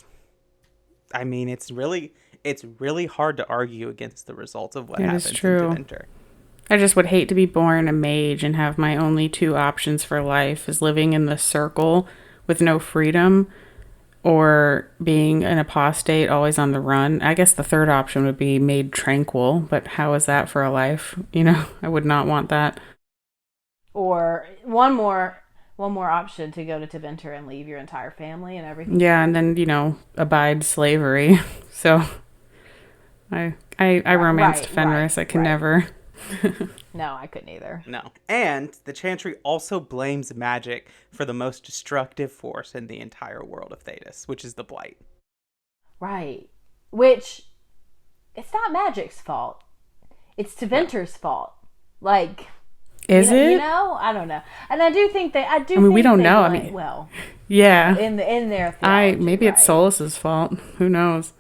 I mean, it's really hard to argue against the results of what happens in Tevinter.
I just would hate to be born a mage and have my only two options for life is living in the circle with no freedom, or being an apostate always on the run. I guess the third option would be made tranquil, but how is that for a life? You know, I would not want that.
Or one more option, to go to Tevinter and leave your entire family and everything.
Yeah, and then, you know, abide slavery. So I romanced Fenris. I can never.
No, I couldn't either.
No. And the Chantry also blames magic for the most destructive force in the entire world of Thedas, which is the Blight.
Right. Which, it's not magic's fault. It's Tevinter's fault. Like...
Is it?
You know, I don't know, and I do think that
we don't know. I mean,
well,
yeah,
in their theology,
maybe it's Solus's fault. Who knows?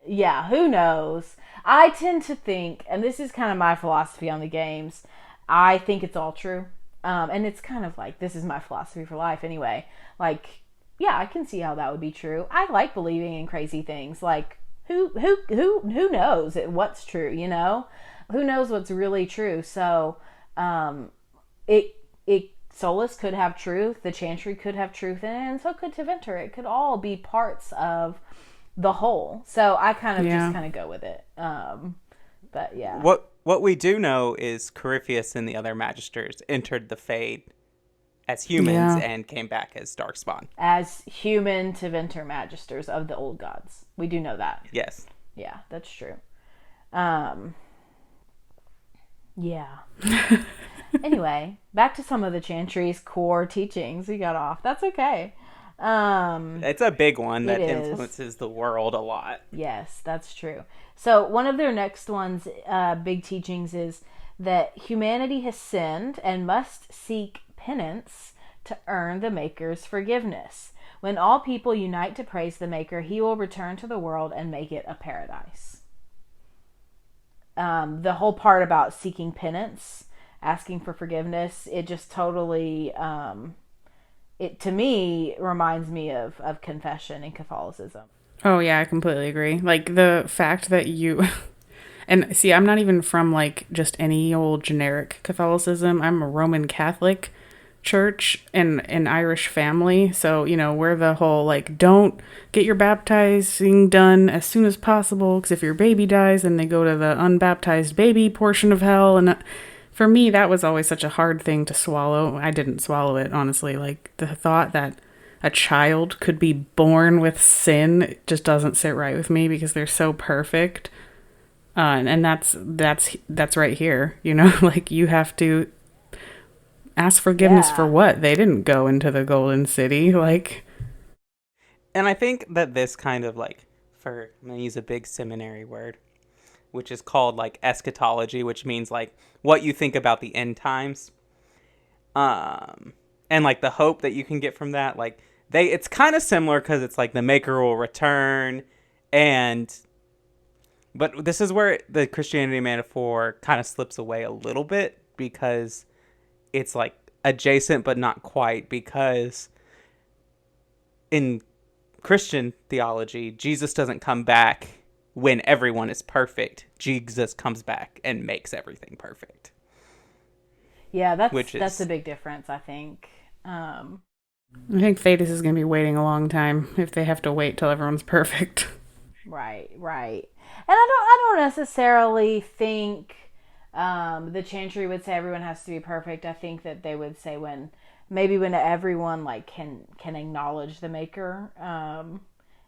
Yeah, who knows? I tend to think, and this is kind of my philosophy on the games. I think it's all true, and it's kind of like, this is my philosophy for life anyway. Like, yeah, I can see how that would be true. I like believing in crazy things. Like, who knows what's true? You know, who knows what's really true? So. Solus could have truth, the Chantry could have truth, and so could Tevinter. It could all be parts of the whole. So I kind of just go with it. But yeah.
what we do know is Corypheus and the other Magisters entered the Fade as humans and came back as Darkspawn.
As human Tevinter Magisters of the old gods. We do know that.
Yes.
Yeah, that's true. Yeah. Anyway, back to some of the Chantry's core teachings. We got off. That's okay.
It's a big one that influences the world a lot.
Yes, that's true. So one of their next ones, big teachings, is that humanity has sinned and must seek penance to earn the Maker's forgiveness. When all people unite to praise the Maker, he will return to the world and make it a paradise. The whole part about seeking penance, asking for forgiveness, it just totally, it to me reminds me of confession in Catholicism.
Oh yeah, I completely agree. Like the fact that you, and see, I'm not even from like just any old generic Catholicism. I'm a Roman Catholic church and an Irish family. So, you know, we're the whole like, don't get your baptizing done as soon as possible, because if your baby dies, then they go to the unbaptized baby portion of hell. And for me, that was always such a hard thing to swallow. I didn't swallow it, honestly. Like the thought that a child could be born with sin just doesn't sit right with me because they're so perfect. And that's right here, you know, like you have to ask forgiveness for what? They didn't go into the Golden City, like.
And I think that this kind of like, I'm going to use a big seminary word, which is called like eschatology, which means like what you think about the end times. And like the hope that you can get from that, like it's kind of similar because it's like the Maker will return, but this is where the Christianity metaphor kind of slips away a little bit because it's like adjacent but not quite, because in Christian theology, Jesus doesn't come back when everyone is perfect. Jesus comes back and makes everything perfect.
Yeah, that's a big difference, I think.
I think Thedas is going to be waiting a long time if they have to wait till everyone's perfect.
Right. And I don't necessarily think the Chantry would say everyone has to be perfect. I think that they would say when everyone like can acknowledge the Maker,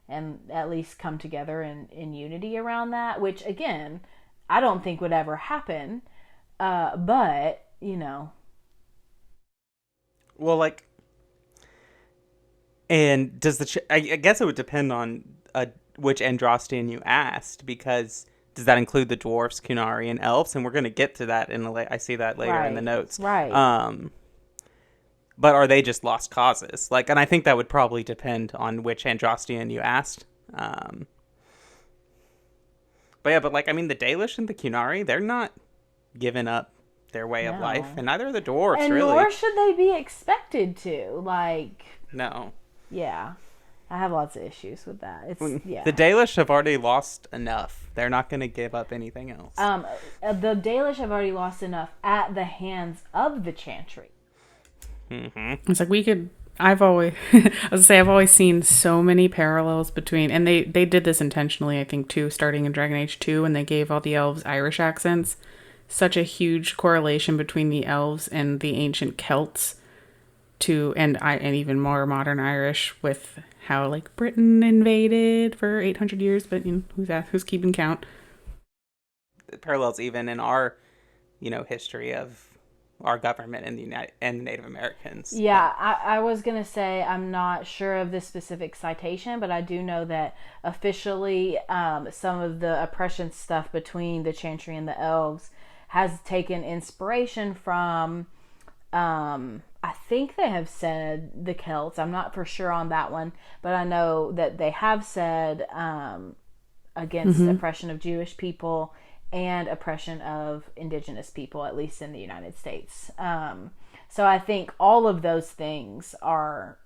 and at least come together in unity around that, which again, I don't think would ever happen. But, you know.
Well, like, and does I guess it would depend on which Andrastian you asked, because does that include the dwarfs, Qunari, and elves? And we're going to get to that I see that later in the notes.
Right.
But are they just lost causes? Like, and I think that would probably depend on which Andrastian you asked. But like, I mean, the Dalish and the Qunari, they're not giving up their way of life, and neither are the dwarves,
and
really.
Nor should they be expected to. Like,
no.
Yeah. I have lots of issues with that.
The Dalish have already lost enough. They're not going to give up anything else.
The Dalish have already lost enough at the hands of the Chantry.
Mm-hmm.
It's like I've always seen so many parallels between, and they did this intentionally, I think, too, starting in Dragon Age 2, and they gave all the elves Irish accents. Such a huge correlation between the elves and the ancient Celts, and even more modern Irish, with how like Britain invaded for 800 years, but you know, who's keeping count?
The parallels even in our, history of our government and the Native Americans.
Yeah, I was going to say I'm not sure of this specific citation, but I do know that officially some of the oppression stuff between the Chantry and the elves has taken inspiration from, I think they have said the Celts. I'm not for sure on that one, but I know that they have said against oppression of Jewish people and oppression of indigenous people, at least in the United States. So I think all of those things are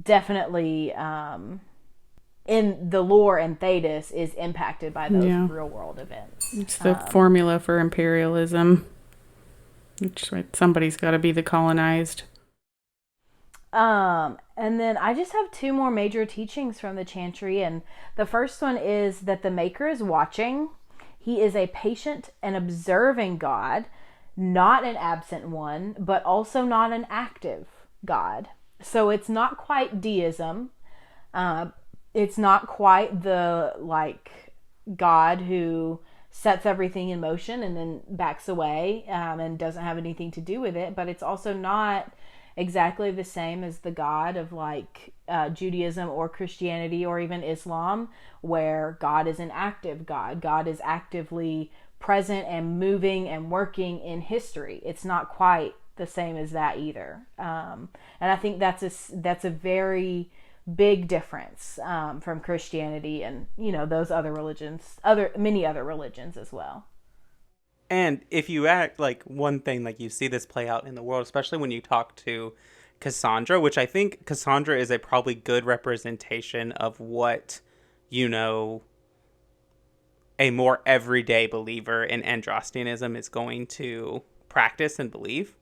definitely in the lore, and Thedas is impacted by those real world events.
It's the formula for imperialism. It's right. Somebody's got to be the colonized.
And then I just have two more major teachings from the Chantry, and the first one is that the Maker is watching. He is a patient and observing God, not an absent one, but also not an active God. So it's not quite deism. It's not quite the God who sets everything in motion and then backs away and doesn't have anything to do with it. But it's also not exactly the same as the God of Judaism or Christianity or even Islam, where God is an active God. God is actively present and moving and working in history. It's not quite the same as that either. And I think that's a very big difference from Christianity and those other religions, many other religions as well.
And if you act one thing, you see this play out in the world, especially when you talk to Cassandra, which I think Cassandra is a probably good representation of what, a more everyday believer in Andrastianism is going to practice and believe.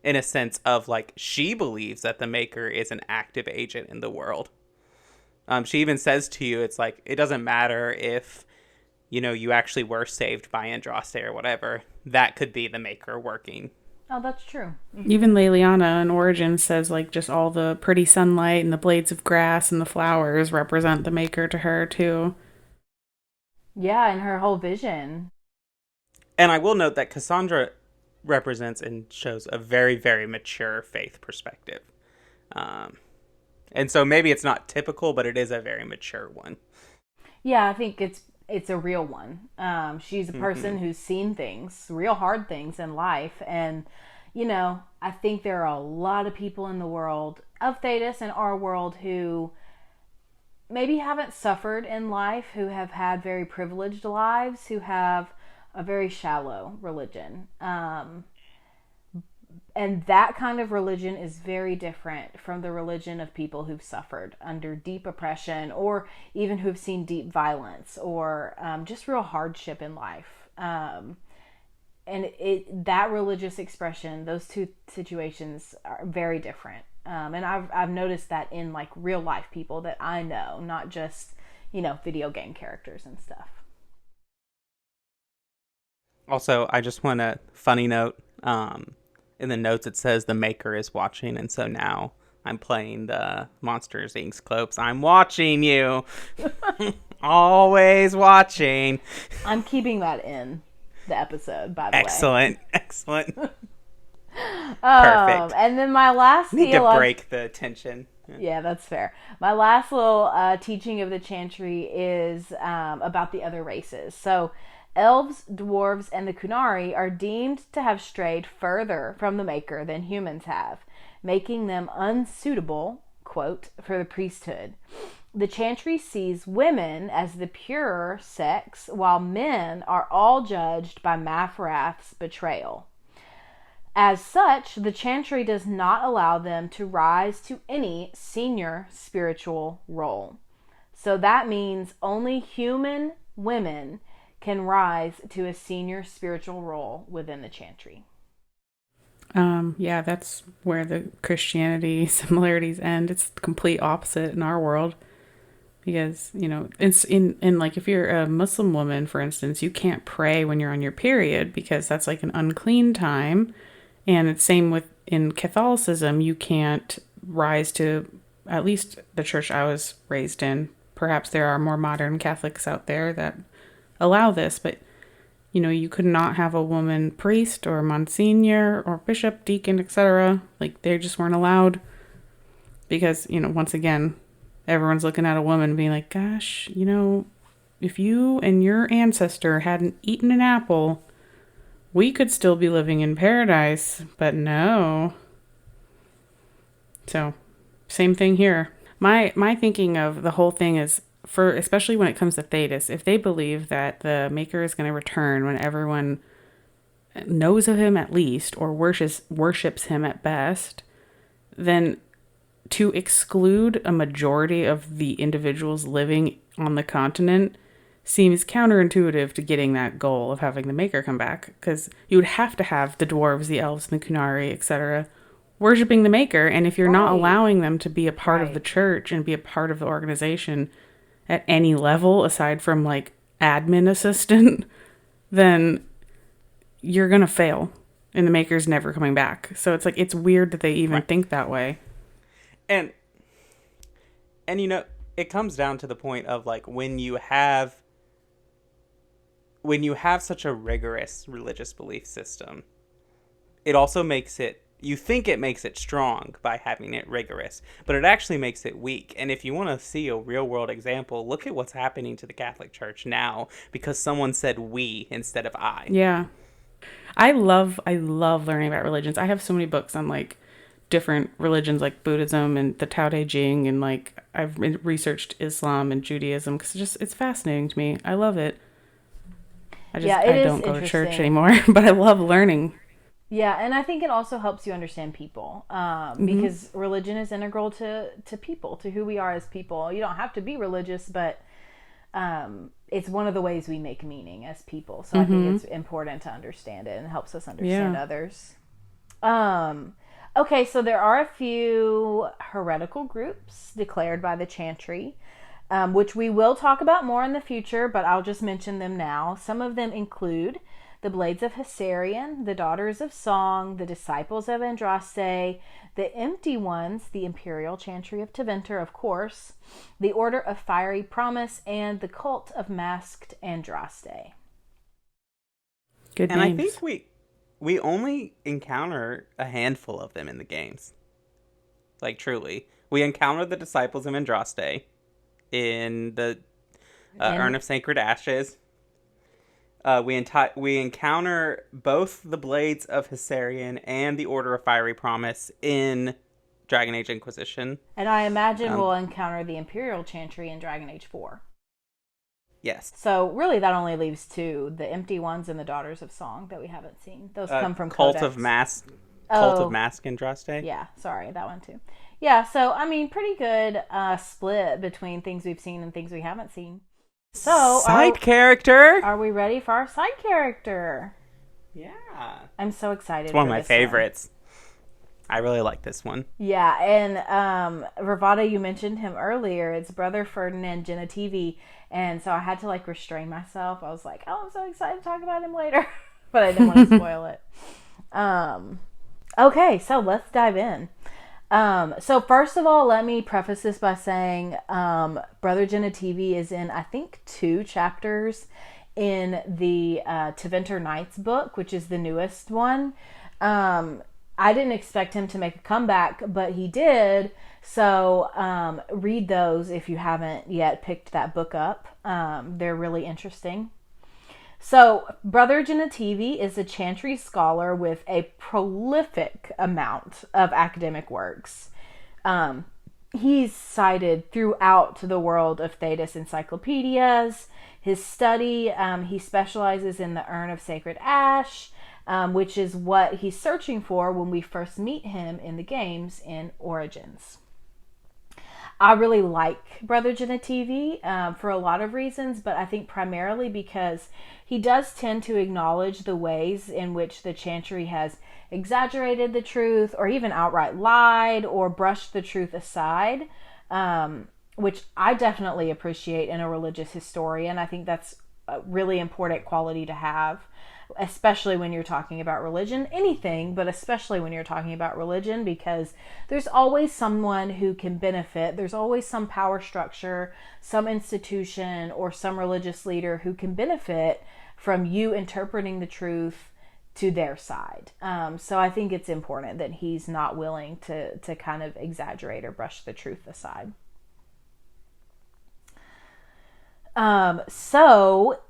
In a sense of she believes that the Maker is an active agent in the world. She even says to you, it's it doesn't matter if you actually were saved by Andraste or whatever. That could be the Maker working.
Oh, that's true. Mm-hmm.
Even Leliana in Origin says just all the pretty sunlight and the blades of grass and the flowers represent the Maker to her too.
Yeah, and her whole vision.
And I will note that Cassandra represents and shows a very, very mature faith perspective. And so maybe it's not typical, but it is a very mature one.
Yeah, I think it's a real one. She's a person who's seen things, real hard things in life. And, I think there are a lot of people in the world of Thedas and our world who maybe haven't suffered in life, who have had very privileged lives, who have a very shallow religion. And that kind of religion is very different from the religion of people who've suffered under deep oppression or even who've seen deep violence or just real hardship in life. And that religious expression, those two situations are very different. And I've noticed that in real life people that I know, not just, video game characters and stuff.
Also, I just want a funny note. In the notes, it says the Maker is watching, and so now I'm playing the Monsters Inc. Clopes. I'm watching you. Always watching.
I'm keeping that in the episode, by the
way. Excellent.
Perfect. And then my last
need to break the tension.
Yeah, that's fair. My last little teaching of the Chantry is about the other races. So elves, dwarves, and the Kunari are deemed to have strayed further from the Maker than humans have, making them unsuitable, quote, for the priesthood. The Chantry sees women as the purer sex, while men are all judged by Mafrath's betrayal. As such, the Chantry does not allow them to rise to any senior spiritual role. So that means only human women can rise to a senior spiritual role within the Chantry.
Yeah, that's where the Christianity similarities end. It's the complete opposite in our world. Because, it's in if you're a Muslim woman, for instance, you can't pray when you're on your period because that's an unclean time. And it's same with in Catholicism, you can't rise to, at least the church I was raised in. Perhaps there are more modern Catholics out there that allow this, but you could not have a woman priest or monsignor or bishop, deacon, etc. They just weren't allowed because, once again, everyone's looking at a woman being like, gosh, if you and your ancestor hadn't eaten an apple, we could still be living in paradise, but no. So, same thing here. My thinking of the whole thing is, especially when it comes to Thedas, if they believe that the Maker is going to return when everyone knows of him at least, or worships him at best, then to exclude a majority of the individuals living on the continent seems counterintuitive to getting that goal of having the Maker come back, because you would have to have the dwarves, the elves, and the Kunari, etc., worshipping the Maker, and if you're not allowing them to be a part of the church and be a part of the organization at any level aside from admin assistant, then you're going to fail and the maker's never coming back. So it's like, it's weird that they even think that way.
And you know, it comes down to the point of like when you have such a rigorous religious belief system, it also makes it, you think it makes it strong by having it rigorous, but it actually makes it weak. And if you want to see a real world example, look at what's happening to the Catholic Church now because someone said we instead of I.
Yeah. I love learning about religions. I have so many books on like different religions like Buddhism and the Tao Te Ching, and like I've researched Islam and Judaism because it's fascinating to me. I love it. I don't go to church anymore, but I love learning.
Yeah, and I think it also helps you understand people because religion is integral to people, to who we are as people. You don't have to be religious, but it's one of the ways we make meaning as people. So I think it's important to understand it and helps us understand others. Okay, so there are a few heretical groups declared by the Chantry, which we will talk about more in the future, but I'll just mention them now. Some of them include the Blades of Hessarian, the Daughters of Song, the Disciples of Andraste, the Empty Ones, the Imperial Chantry of Tevinter, of course, the Order of Fiery Promise, and the Cult of Masked Andraste.
Good
and
names.
I think we only encounter a handful of them in the games. Like, truly. We encounter the Disciples of Andraste in the Urn of Sacred Ashes. We encounter both the Blades of Hessarian and the Order of Fiery Promise in Dragon Age Inquisition.
And I imagine we'll encounter the Imperial Chantry in Dragon Age 4.
Yes.
So really that only leaves two, the Empty Ones and the Daughters of Song that we haven't seen. Those come from
Cult
Codex.
Cult of Mask Andraste.
Yeah, sorry, that one too. Yeah, so I mean pretty good split between things we've seen and things we haven't seen. So
side character.
Are we ready for our side character?
Yeah.
I'm so excited.
It's one of my favorites. I really like this one.
Yeah, and Virvada, you mentioned him earlier. It's Brother Ferdinand Genetivi, and so I had to like restrain myself. I was like, oh, I'm so excited to talk about him later, but I didn't want to spoil it. Okay, so let's dive in. So first of all, let me preface this by saying Brother Genetivi is in, I think, 2 chapters in the Tevinter Knights book, which is the newest one. I didn't expect him to make a comeback, but he did. So read those if you haven't yet picked that book up. They're really interesting. So, Brother Genetivi is a Chantry scholar with a prolific amount of academic works. He's cited throughout the world of Thedas encyclopedias. His study, he specializes in the Urn of Sacred Ash, which is what he's searching for when we first meet him in the games in Origins. I really like Brother Genetivi for a lot of reasons, but I think primarily because he does tend to acknowledge the ways in which the Chantry has exaggerated the truth or even outright lied or brushed the truth aside, which I definitely appreciate in a religious historian. I think that's a really important quality to have, especially when you're talking about religion, anything, but especially when you're talking about religion, because there's always someone who can benefit. There's always some power structure, some institution, or some religious leader who can benefit from you interpreting the truth to their side. So I think it's important that he's not willing to kind of exaggerate or brush the truth aside. So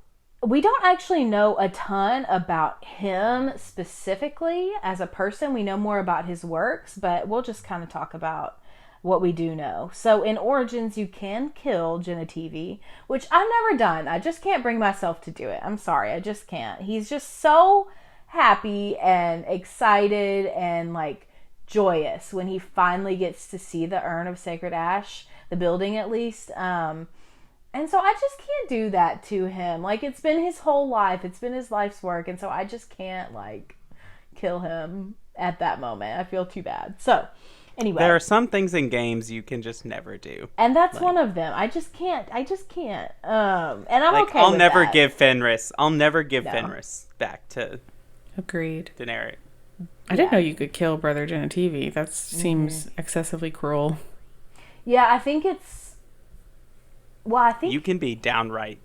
we don't actually know a ton about him specifically as a person. We know more about his works, but we'll just kind of talk about what we do know. So in Origins, you can kill Genetivi, which I've never done. I just can't bring myself to do it. I'm sorry, I just can't. He's just so happy and excited and like joyous when he finally gets to see the Urn of Sacred Ash, the building at least. And so I just can't do that to him. Like, it's been his whole life. It's been his life's work. And so I just can't, like, kill him at that moment. I feel too bad. So Anyway,
There are some things in games you can just never do.
and that's one of them. I just can't. And I'm
Like,
okay
I'll
with
never
that.
give Fenris. I'll never give
No.
Fenris back to
Agreed.
Daenerys.
I didn't know you could kill Brother Genevieve. That seems excessively cruel.
Yeah, I think it's. Well, I think
You can be downright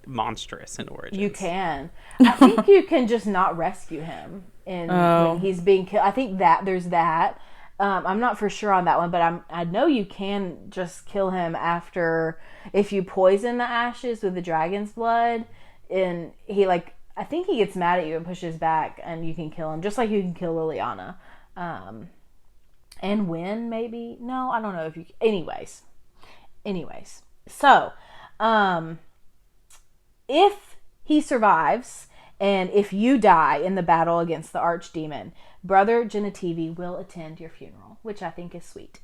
monstrous in Origins.
you can. I think you can just not rescue him when he's being killed. I think that there's that. I'm not for sure on that one, but I know you can just kill him after if you poison the ashes with the dragon's blood, and I think he gets mad at you and pushes back, and you can kill him just like you can kill Liliana. And win maybe? No, I don't know if you. Anyways, so if he survives and if you die in the battle against the archdemon, Brother Genevieve will attend your funeral, which I think is sweet.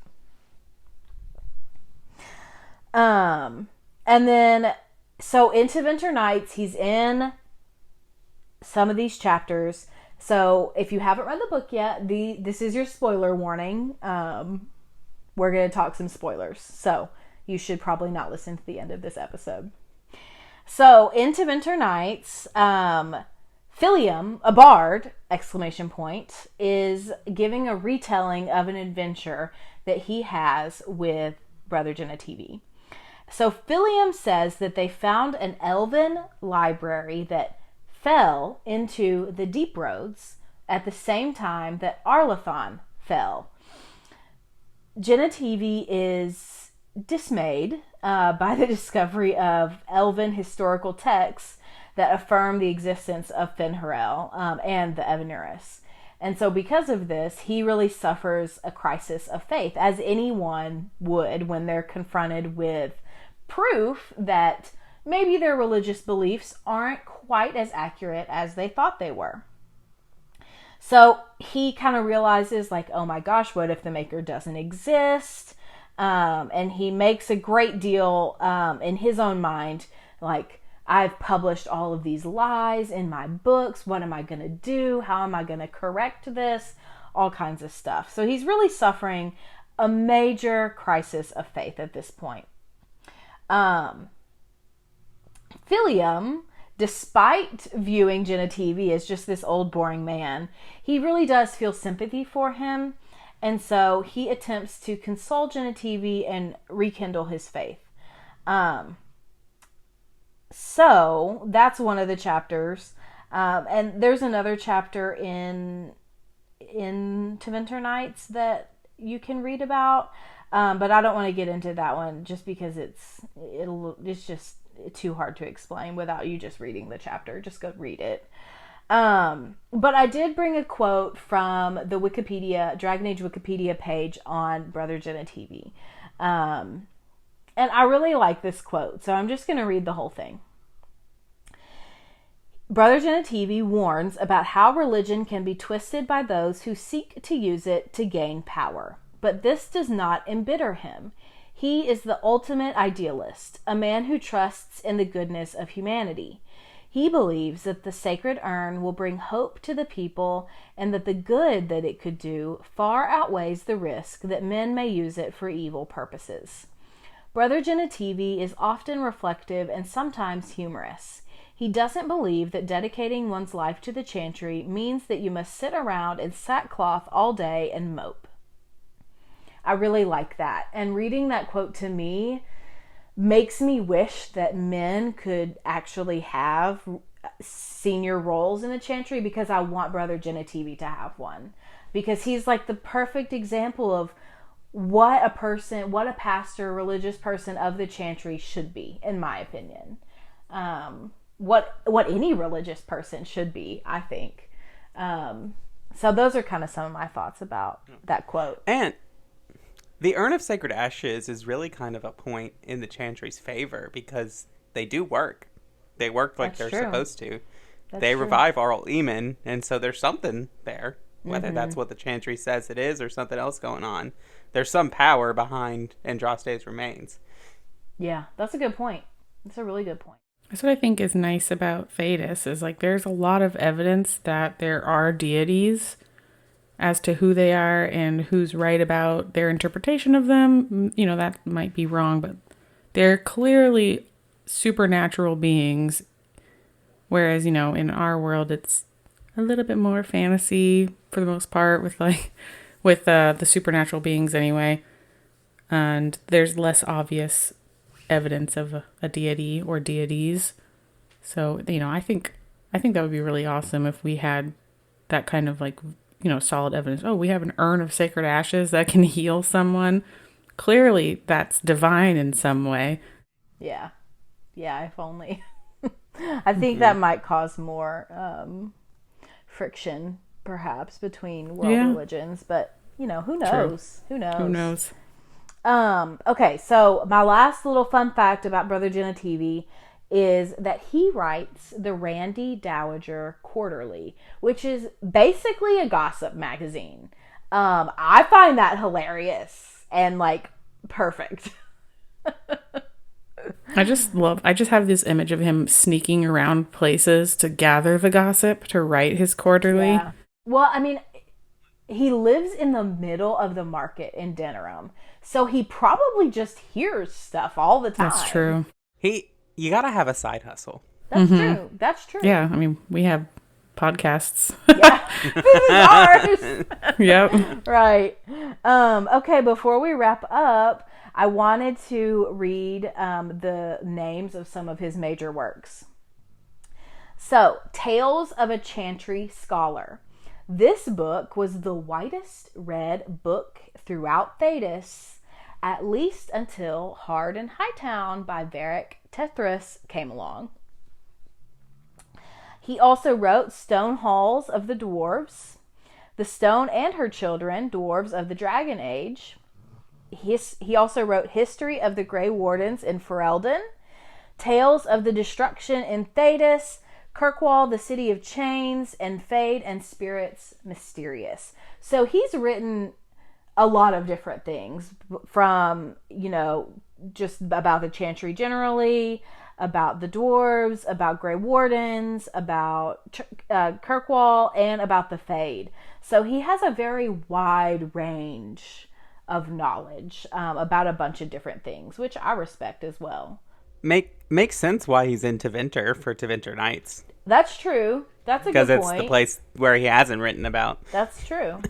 And then, so in Tevinter Nights, he's in some of these chapters. So if you haven't read the book yet, this is your spoiler warning. We're going to talk some spoilers. So you should probably not listen to the end of this episode. So in Tevinter Nights, Philium, a bard, ! Is giving a retelling of an adventure that he has with Brother Genevieve. So Philium says that they found an elven library that fell into the deep roads at the same time that Arlathon fell. Genevieve is dismayed by the discovery of elven historical texts that affirm the existence of Fen'Harel and the Evanuris. And so because of this, he really suffers a crisis of faith, as anyone would when they're confronted with proof that maybe their religious beliefs aren't quite as accurate as they thought they were. So he kind of realizes, like, oh my gosh, what if the Maker doesn't exist? And he makes a great deal in his own mind, like, I've published all of these lies in my books. What am I going to do? How am I going to correct this? All kinds of stuff. So he's really suffering a major crisis of faith at this point. Philium, despite viewing Genevieve as just this old boring man, he really does feel sympathy for him. And so he attempts to console Genevieve and rekindle his faith. So that's one of the chapters. And there's another chapter in Tevinter Nights that you can read about. But I don't want to get into that one just because it's just too hard to explain without you just reading the chapter. Just go read it. But I did bring a quote from the Dragon Age Wikipedia page on Brother Genevieve. And I really like this quote, so I'm just going to read the whole thing. Brother Genevieve warns about how religion can be twisted by those who seek to use it to gain power. But this does not embitter him. He is the ultimate idealist, a man who trusts in the goodness of humanity. He believes that the sacred urn will bring hope to the people and that the good that it could do far outweighs the risk that men may use it for evil purposes. Brother Genevieve is often reflective and sometimes humorous. He doesn't believe that dedicating one's life to the Chantry means that you must sit around in sackcloth all day and mope. I really like that. And reading that quote to me makes me wish that men could actually have senior roles in the Chantry, because I want Brother Genevieve to have one. Because he's like the perfect example of what a pastor, religious person of the Chantry should be, in my opinion. What any religious person should be, I think. So those are kind of some of my thoughts about that quote.
And the Urn of Sacred Ashes is really kind of a point in the Chantry's favor because they do work. They work like they're supposed to. They revive Arl Eamon, and so there's something there. Whether that's what the Chantry says it is or something else going on. There's some power behind Andraste's remains.
Yeah, that's a good point. That's a really good point.
That's what I think is nice about Thedas, is like there's a lot of evidence that there are deities as to who they are and who's right about their interpretation of them. You know, that might be wrong, but they're clearly supernatural beings. Whereas, you know, in our world, it's a little bit more fantasy for the most part with the supernatural beings anyway. And there's less obvious evidence of a deity or deities. So, you know, I think that would be really awesome if we had that kind of like, you know, solid evidence. Oh, we have an urn of sacred ashes that can heal someone. Clearly that's divine in some way.
Yeah. Yeah, if only. I think that might cause more friction, perhaps, between world religions. But, you know, who knows?
True.
Who knows?
Who knows?
Okay, so my last little fun fact about Brother Genetivi is that he writes the Randy Dowager Quarterly, which is basically a gossip magazine. I find that hilarious and, like, perfect.
I just have this image of him sneaking around places to gather the gossip to write his quarterly.
Yeah. Well, I mean, he lives in the middle of the market in Denham, so he probably just hears stuff all the time.
That's true.
You gotta have a side hustle.
That's true. That's true.
Yeah, I mean, we have podcasts.
Yeah, this is ours.
Yep.
Right. Okay, before we wrap up, I wanted to read the names of some of his major works. So, Tales of a Chantry Scholar. This book was the widest read book throughout Thedas, at least until Hard and Hightown by Varric Tethras came along. He also wrote Stone Halls of the Dwarves, The Stone and Her Children, Dwarves of the Dragon Age. He also wrote History of the Grey Wardens in Ferelden, Tales of the Destruction in Thedas, Kirkwall, the City of Chains, and Fade and Spirits Mysterious. So he's written a lot of different things from, you know, just about the Chantry generally, about the dwarves, about Grey Wardens, about Kirkwall, and about the Fade. So he has a very wide range of knowledge about a bunch of different things, which I respect as well.
Makes sense why he's in Tevinter for Tevinter Nights.
That's true. That's a good point.
Because it's the place where he hasn't written about.
That's true.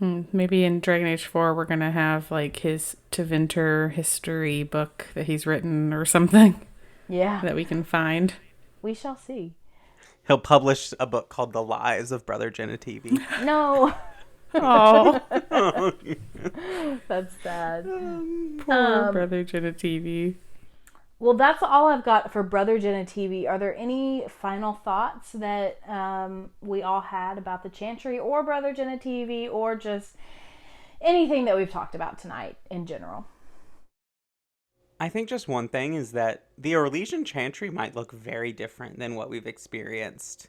Maybe in Dragon Age 4 we're going to have like his Tevinter history book that he's written or something.
Yeah.
That we can find.
We shall see.
He'll publish a book called The Lies of Brother Genetivi.
No.
Oh.
That's sad.
Poor Brother Genetivi.
Well, that's all I've got for Brother Genetivi. Are there any final thoughts that we all had about the Chantry or Brother Genetivi, or just anything that we've talked about tonight in general?
I think just one thing is that the Orlesian Chantry might look very different than what we've experienced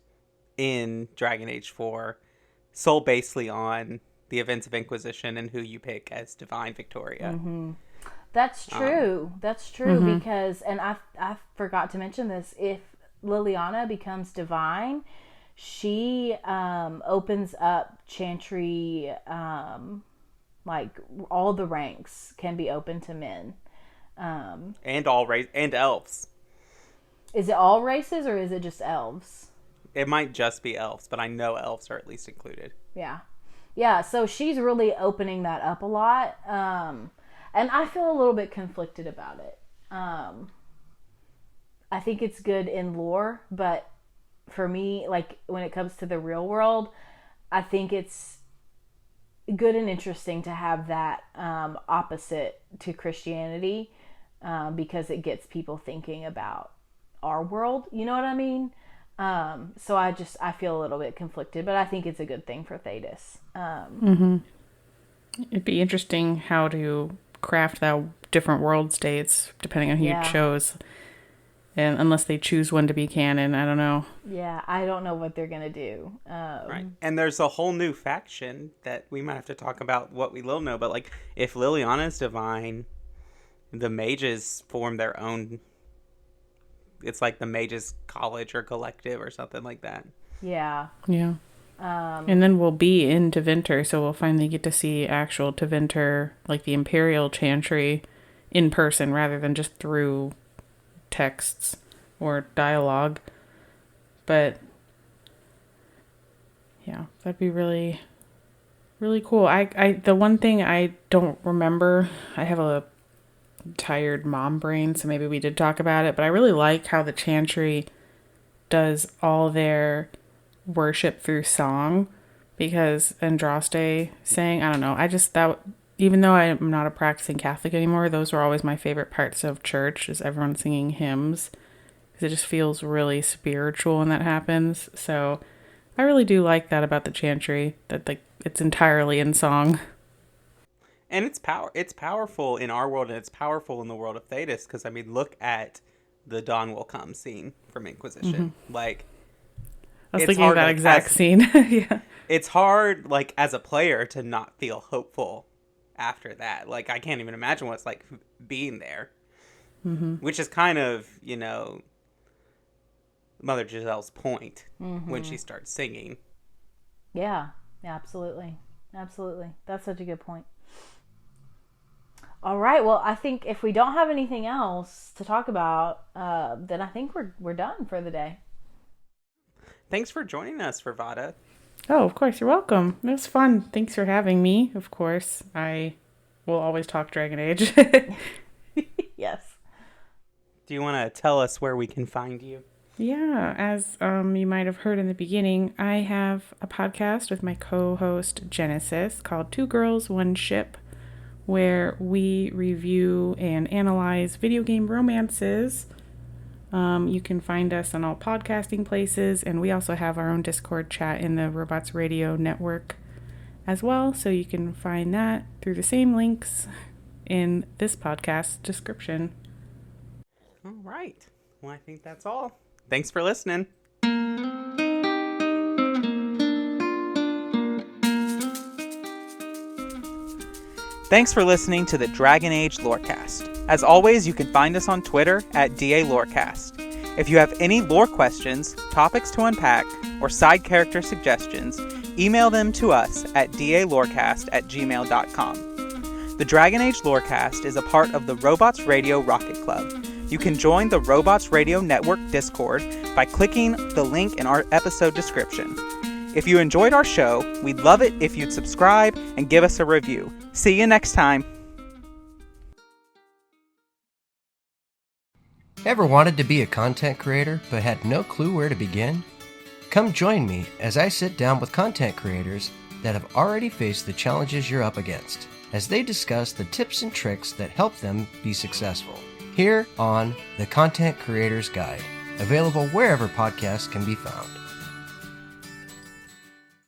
in Dragon Age 4, so basically on the events of Inquisition and who you pick as Divine Victoria.
Mm-hmm. That's true. That's true because, and I forgot to mention this, if Liliana becomes divine, she opens up Chantry, like all the ranks can be open to men.
And all and elves.
Is it all races or is it just elves?
It might just be elves, but I know elves are at least included.
Yeah. Yeah, so she's really opening that up a lot. And I feel a little bit conflicted about it. I think it's good in lore, but for me, like when it comes to the real world, I think it's good and interesting to have that opposite to Christianity because it gets people thinking about our world. You know what I mean? So I feel a little bit conflicted, but I think it's a good thing for Thedas.
It'd be interesting how to craft that different world states depending on who you chose, and unless they choose one to be canon, I don't know.
Yeah, I don't know what they're gonna do.
Right, and there's a whole new faction that we might have to talk about what we will know. But like, if Liliana's divine, the mages form their own. It's like the mages college or collective or something like that.
Yeah.
And then we'll be in Tevinter, so we'll finally get to see actual Tevinter, like the Imperial Chantry, in person rather than just through texts or dialogue. But yeah, that'd be really, really cool. The one thing I don't remember, I have a tired mom brain, so maybe we did talk about it, but I really like how the Chantry does all their worship through song, because Andraste sang, I don't know, even though I'm not a practicing Catholic anymore, those were always my favorite parts of church, is everyone singing hymns, because it just feels really spiritual when that happens. So I really do like that about the Chantry, that like it's entirely in song.
And it's powerful in our world, and it's powerful in the world of Thedas, because, I mean, look at the Dawn Will Come scene from Inquisition.
Mm-hmm.
Like,
I was thinking of that exact scene. Yeah.
It's hard, like, as a player to not feel hopeful after that. Like, I can't even imagine what it's like being there.
Mm-hmm.
Which is kind of, you know, Mother Giselle's point when she starts singing.
Yeah, absolutely. Absolutely. That's such a good point. All right. Well, I think if we don't have anything else to talk about, then I think we're done for the day.
Thanks for joining us, Virvada.
Oh, of course. You're welcome. It was fun. Thanks for having me. Of course. I will always talk Dragon Age.
Yes.
Do you want to tell us where we can find you?
Yeah. As you might have heard in the beginning, I have a podcast with my co-host Genesis called Two Girls, One Ship, where we review and analyze video game romances. You can find us on all podcasting places, and we also have our own Discord chat in the Robots Radio network as well, so you can find that through the same links in this podcast description.
All right. Well, I think that's all. Thanks for listening. Thanks for listening to the Dragon Age Lorecast. As always, you can find us on Twitter at DA Lorecast. If you have any lore questions, topics to unpack, or side character suggestions, email them to us at daLorecast@gmail.com. The Dragon Age Lorecast is a part of the Robots Radio Rocket Club. You can join the Robots Radio Network Discord by clicking the link in our episode description. If you enjoyed our show, we'd love it if you'd subscribe and give us a review. See you next time.
Ever wanted to be a content creator but had no clue where to begin? Come join me as I sit down with content creators that have already faced the challenges you're up against, as they discuss the tips and tricks that help them be successful. Here on The Content Creator's Guide, available wherever podcasts can be found.